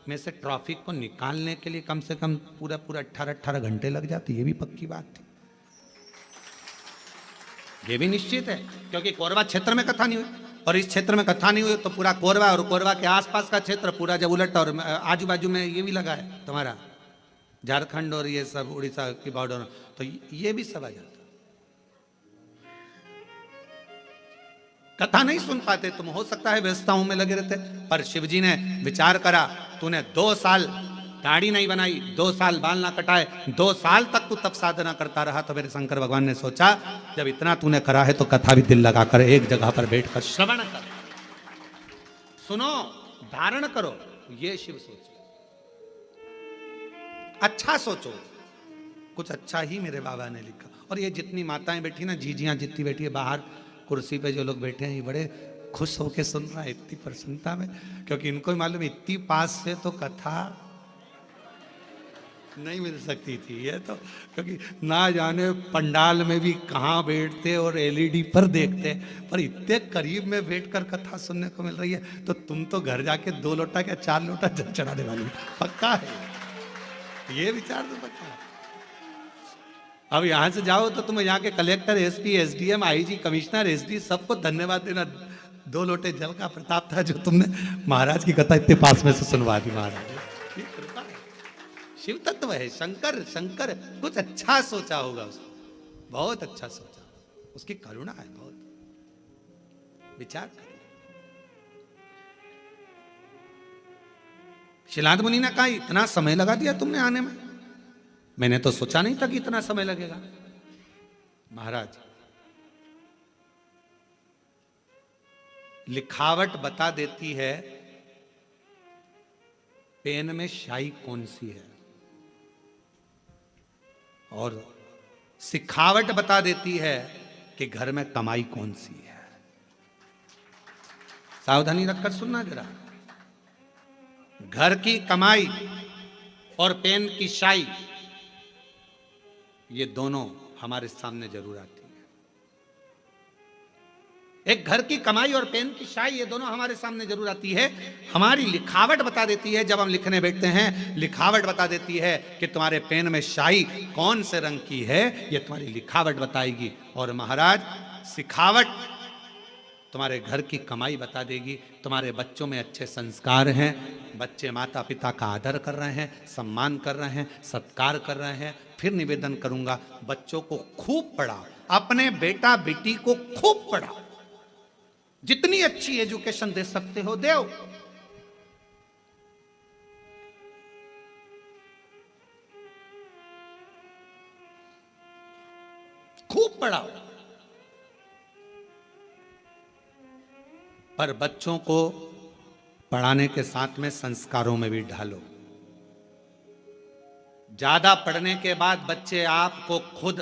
में से ट्रैफिक को निकालने के लिए कम से कम पूरा 18 घंटे लग जाते। ये भी पक्की बात थी, ये भी निश्चित है, क्योंकि कोरबा क्षेत्र में कथा नहीं हुई और इस क्षेत्र में कथा नहीं हुई तो पूरा कोरबा और कोरबा के आसपास का क्षेत्र पूरा जब उलट और आजू बाजू में ये भी लगा है तुम्हारा झारखंड और ये सब उड़ीसा की बॉर्डर, तो ये भी सब आ जाता। कथा नहीं सुन पाते तुम, हो सकता है व्यस्तताओं में लगे रहते, पर शिवजी ने विचार करा, तूने 2 साल दाढ़ी नहीं बनाई, 2 साल बाल ना कटाए, 2 साल तक तू तप साधना करता रहा, तो मेरे शंकर भगवान ने सोचा जब इतना तूने करा है तो कथा भी दिल लगाकर एक जगह पर बैठकर श्रवण कर, सुनो, धारण करो। ये शिव सोचो, अच्छा सोचो, कुछ अच्छा ही मेरे बाबा ने लिखा। और ये जितनी माताएं बैठी ना, जीजियां जितनी बैठी है बाहर कुर्सी पे, जो लोग बैठे हैं, ये बड़े खुश होके सुन रहा है इतनी प्रसन्नता में, क्योंकि इनको ही मालूम इतनी पास से तो कथा नहीं मिल सकती थी ये तो, क्योंकि ना जाने पंडाल में भी कहाँ बैठते और एलईडी पर देखते, पर इतने करीब में बैठकर कथा सुनने को मिल रही है, तो तुम तो घर जाके 2 लोटा क्या 4 लोटा जल चढ़ाने वाली, पक्का है ये विचार तो पक्का है। अब यहां से जाओ तो तुम यहाँ के collector, SP, SDM, IG, commissioner, SD, सबको धन्यवाद देना, 2 लोटे जल का प्रताप था जो तुमने महाराज की कथा इतने पास में से सुनवा दी। महाराज ये कृपा है, शिव तत्व है, शंकर, शंकर कुछ अच्छा सोचा होगा उसने, बहुत अच्छा सोचा, उसकी करुणा है बहुत। विचार करो। शिलाद मुनि ने कहा इतना समय लगा दिया तुमने आने में, मैंने तो सोचा नहीं था कि इतना समय लगेगा। महाराज लिखावट बता देती है पेन में स्याही कौन सी है, और सिखावट बता देती है कि घर में कमाई कौन सी है। सावधानी रखकर सुनना जरा, घर की कमाई और पेन की स्याही, ये दोनों हमारे सामने जरूर आती है। एक घर की कमाई और पेन की स्याही, ये दोनों हमारे सामने जरूर आती है। हमारी लिखावट बता देती है, जब हम लिखने बैठते हैं लिखावट बता देती है कि तुम्हारे पेन में स्याही कौन से रंग की है, ये तुम्हारी लिखावट बताएगी। और महाराज सिखावट तुम्हारे घर की कमाई बता देगी। तुम्हारे बच्चों में अच्छे संस्कार हैं, बच्चे माता पिता का आदर कर रहे हैं, सम्मान कर रहे हैं, सत्कार कर रहे हैं। फिर निवेदन करूंगा, बच्चों को खूब पढ़ाओ, अपने बेटा बेटी को खूब पढ़ाओ, जितनी अच्छी एजुकेशन दे सकते हो दो। खूब पढ़ाओ, पर बच्चों को पढ़ाने के साथ में संस्कारों में भी ढालो। ज्यादा पढ़ने के बाद बच्चे आपको खुद,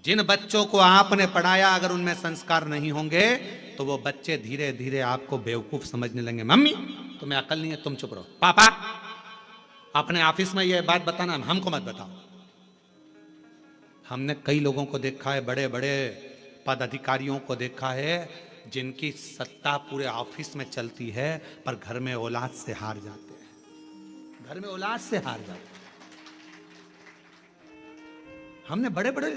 जिन बच्चों को आपने पढ़ाया अगर उनमें संस्कार नहीं होंगे तो वो बच्चे धीरे धीरे आपको बेवकूफ समझने लगेंगे। मम्मी तुम्हें अकल नहीं है, तुम चुप रहो। पापा अपने ऑफिस में ये बात बताना, हमको मत बताओ। हमने कई लोगों को देखा है, बड़े बड़े पद अधिकारियों को देखा है, जिनकी सत्ता पूरे ऑफिस में चलती है पर घर में औलाद से हार जाते हैं, घर में औलाद से हार जाते हैं। हमने बड़े बड़े,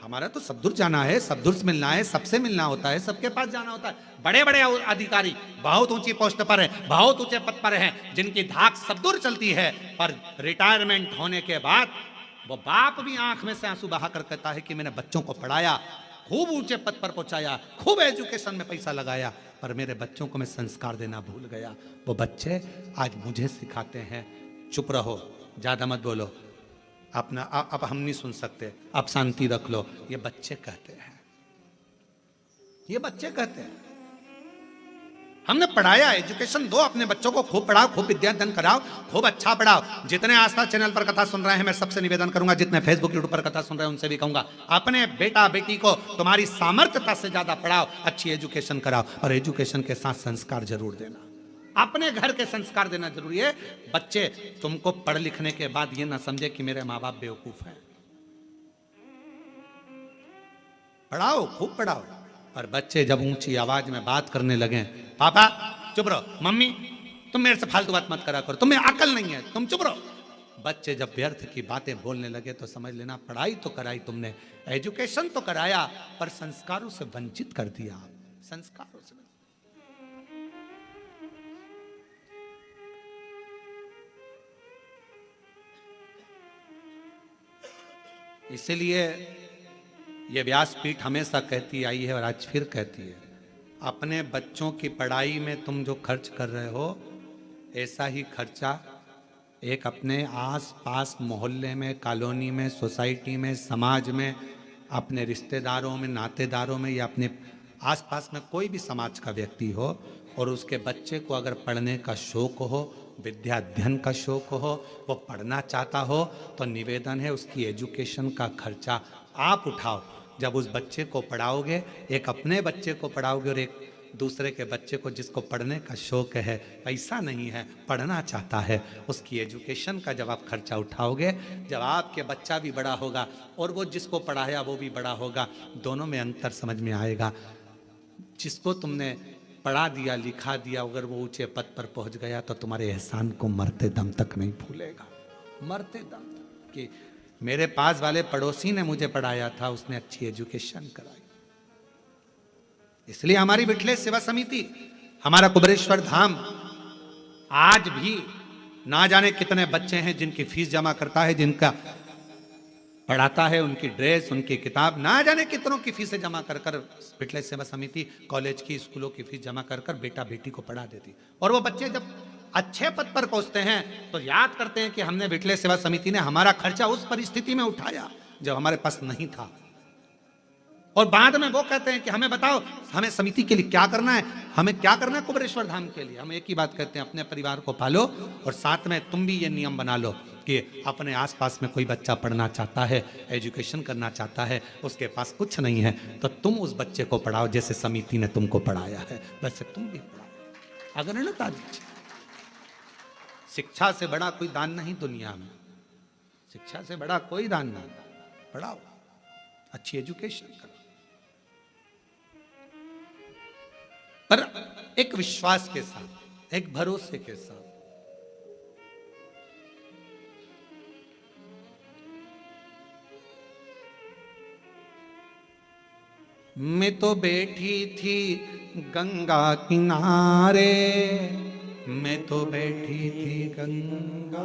हमारा तो सब दूर जाना है, सब दूर से मिलना है, सबसे मिलना होता है, सबके पास जाना होता है। बड़े बड़े अधिकारी बहुत ऊंची पोस्ट पर हैं, बहुत ऊंचे पद पर हैं, जिनकी धाक सब दूर चलती है, पर रिटायरमेंट होने के बाद वो बाप भी आंख में से आंसू बहाकर कहता है कि मैंने बच्चों को पढ़ाया, खूब ऊंचे पद पर पहुंचाया, खूब एजुकेशन में पैसा लगाया, पर मेरे बच्चों को मैं संस्कार देना भूल गया। वो बच्चे आज मुझे सिखाते हैं, चुप रहो, ज्यादा मत बोलो, अपना अब हम नहीं सुन सकते, आप शांति रख लो। ये बच्चे कहते हैं, ये बच्चे कहते हैं। हमने पढ़ाया, एजुकेशन दो अपने बच्चों को, खूब पढ़ाओ, खूब विद्यादान कराओ, खूब अच्छा पढ़ाओ। जितने आस्था चैनल पर कथा सुन रहे हैं, मैं सबसे निवेदन करूंगा, जितने फेसबुक यूट्यूब पर कथा सुन रहे हैं उनसे भी कहूंगा, अपने बेटा बेटी को तुम्हारी सामर्थ्यता से ज्यादा पढ़ाओ, अच्छी एजुकेशन कराओ, और एजुकेशन के साथ संस्कार जरूर देना। अपने घर के संस्कार देना जरूरी है। बच्चे तुमको पढ़ लिखने के बाद ये ना समझे कि मेरे माँ बाप बेवकूफ हैं। पढ़ाओ, खूब पढ़ाओ, और बच्चे जब ऊंची आवाज में बात करने लगे, पापा चुप रहो, मम्मी तुम मेरे से फालतू बात मत करा करो, तुम्हें अकल नहीं है, तुम चुप रहो। बच्चे जब व्यर्थ की बातें बोलने लगे तो समझ लेना पढ़ाई तो कराई तुमने, एजुकेशन तो कराया, पर संस्कारों से वंचित कर दिया। संस्कारों से इसीलिए ये व्यासपीठ हमेशा कहती आई है और आज फिर कहती है, अपने बच्चों की पढ़ाई में तुम जो खर्च कर रहे हो, ऐसा ही खर्चा एक अपने आस पास मोहल्ले में, कॉलोनी में, सोसाइटी में, समाज में, अपने रिश्तेदारों में, नातेदारों में, या अपने आसपास में कोई भी समाज का व्यक्ति हो और उसके बच्चे को अगर पढ़ने का शौक हो, विद्या अध्ययन का शौक हो, वो पढ़ना चाहता हो, तो निवेदन है उसकी एजुकेशन का खर्चा आप उठाओ। जब उस बच्चे को पढ़ाओगे, एक अपने बच्चे को पढ़ाओगे और एक दूसरे के बच्चे को जिसको पढ़ने का शौक है, पैसा नहीं है, पढ़ना चाहता है, उसकी एजुकेशन का जब आप खर्चा उठाओगे, जब आपके बच्चा भी बड़ा होगा और वो जिसको पढ़ाया वो भी बड़ा होगा, दोनों में अंतर समझ में आएगा। जिसको तुमने पढ़ा दिया, लिखा दिया, अगर वो ऊंचे पद पर पहुंच गया तो तुम्हारे एहसान को मरते दम तक नहीं भूलेगा, मरते दम तक। कि मेरे पास वाले पड़ोसी ने मुझे पढ़ाया था, उसने अच्छी एजुकेशन कराई। इसलिए हमारी विठलेश सेवा समिति, हमारा कुबेरेश्वर धाम आज भी ना जाने कितने बच्चे हैं जिनकी फीस जमा करता है, जिनका पढ़ाता है, उनकी ड्रेस, उनकी किताब, ना जाने कितनों की फीसें जमा कर कर विठलेश सेवा समिति कॉलेज की, स्कूलों की फीस जमा कर कर बेटा बेटी को पढ़ा देती। और वो बच्चे जब अच्छे पद पर पहुंचते हैं तो याद करते हैं कि हमने विठलेश सेवा समिति ने हमारा खर्चा उस परिस्थिति में उठाया जब हमारे पास नहीं था। और बाद में वो कहते हैं कि हमें बताओ, हमें समिति के लिए क्या करना है, हमें क्या करना है कुबेरेश्वर धाम के लिए। हम एक ही बात कहते हैं, अपने परिवार को पालो और साथ में तुम भी ये नियम बना लो कि अपने आसपास में कोई बच्चा पढ़ना चाहता है, एजुकेशन करना चाहता है, उसके पास कुछ नहीं है, तो तुम उस बच्चे को पढ़ाओ जैसे समिति ने तुमको पढ़ाया है, वैसे तुम भी पढ़ाओ। अग्रणता दीजिए। शिक्षा से बड़ा कोई दान नहीं दुनिया में, शिक्षा से बड़ा कोई दान नहीं। पढ़ाओ, अच्छी एजुकेशन करो, पर एक विश्वास के साथ, एक भरोसे के साथ। मैं तो बैठी थी गंगा किनारे, मैं तो बैठी थी गंगा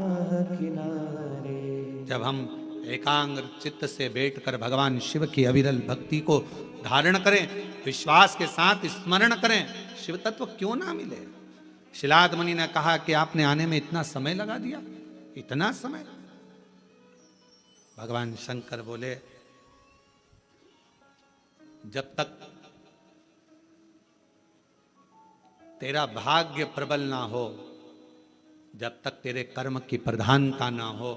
किनारे। जब हम एकाग्र चित्त से बैठकर भगवान शिव की अविरल भक्ति को धारण करें, विश्वास के साथ स्मरण करें, शिव तत्व क्यों ना मिले। शिलाद मुनि ने कहा कि आपने आने में इतना समय लगा दिया, इतना समय। भगवान शंकर बोले, जब तक तेरा भाग्य प्रबल ना हो, जब तक तेरे कर्म की प्रधानता ना हो,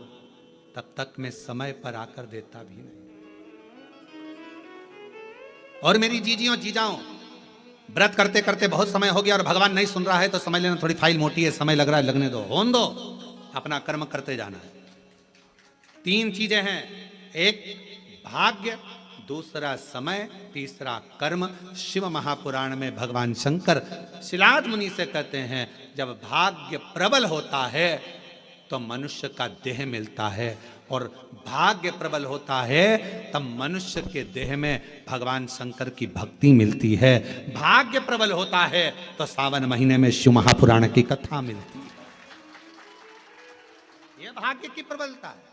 तब तक मैं समय पर आकर देता भी नहीं। और मेरी जीजियों जीजाओं, व्रत करते करते बहुत समय हो गया और भगवान नहीं सुन रहा है तो समझ लेना थोड़ी फाइल मोटी है, समय लग रहा है, लगने दो, होने दो, अपना कर्म करते जाना है। 3 चीजें हैं, एक भाग्य, दूसरा समय, तीसरा कर्म। शिव महापुराण में भगवान शंकर शिलाद मुनि से कहते हैं, जब भाग्य प्रबल होता है तो मनुष्य का देह मिलता है, और भाग्य प्रबल होता है तब मनुष्य के देह में भगवान शंकर की भक्ति मिलती है। भाग्य प्रबल होता है तो सावन महीने में शिव महापुराण की कथा मिलती है। यह भाग्य की प्रबलता है।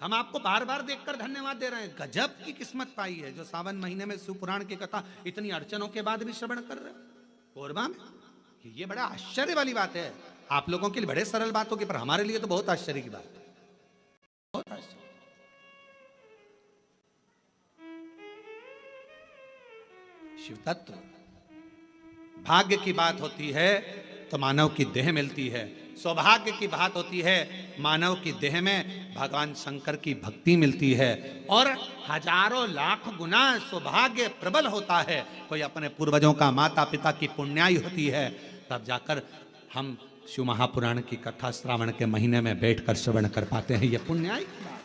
हम आपको बार बार देखकर धन्यवाद दे रहे हैं, गजब की किस्मत पाई है जो सावन महीने में शिव पुराण की कथा इतनी अड़चनों के बाद भी श्रवण कर रहे हैं कोरबा में। ये बड़ा आश्चर्य वाली बात है। आप लोगों के लिए बड़े सरल बात होगी, पर हमारे लिए तो बहुत आश्चर्य की बात है, बहुत आश्चर्य। शिव तत्व, भाग्य की बात होती है तो मानव की देह मिलती है, सौभाग्य की बात होती है मानव की देह में भगवान शंकर की भक्ति मिलती है, और हजारों लाख गुना सौभाग्य प्रबल होता है। कोई अपने पूर्वजों का, माता पिता की पुण्याई होती है, तब जाकर हम शिव महापुराण की कथा श्रावण के महीने में बैठकर श्रवण कर पाते हैं। यह पुण्याई की बात।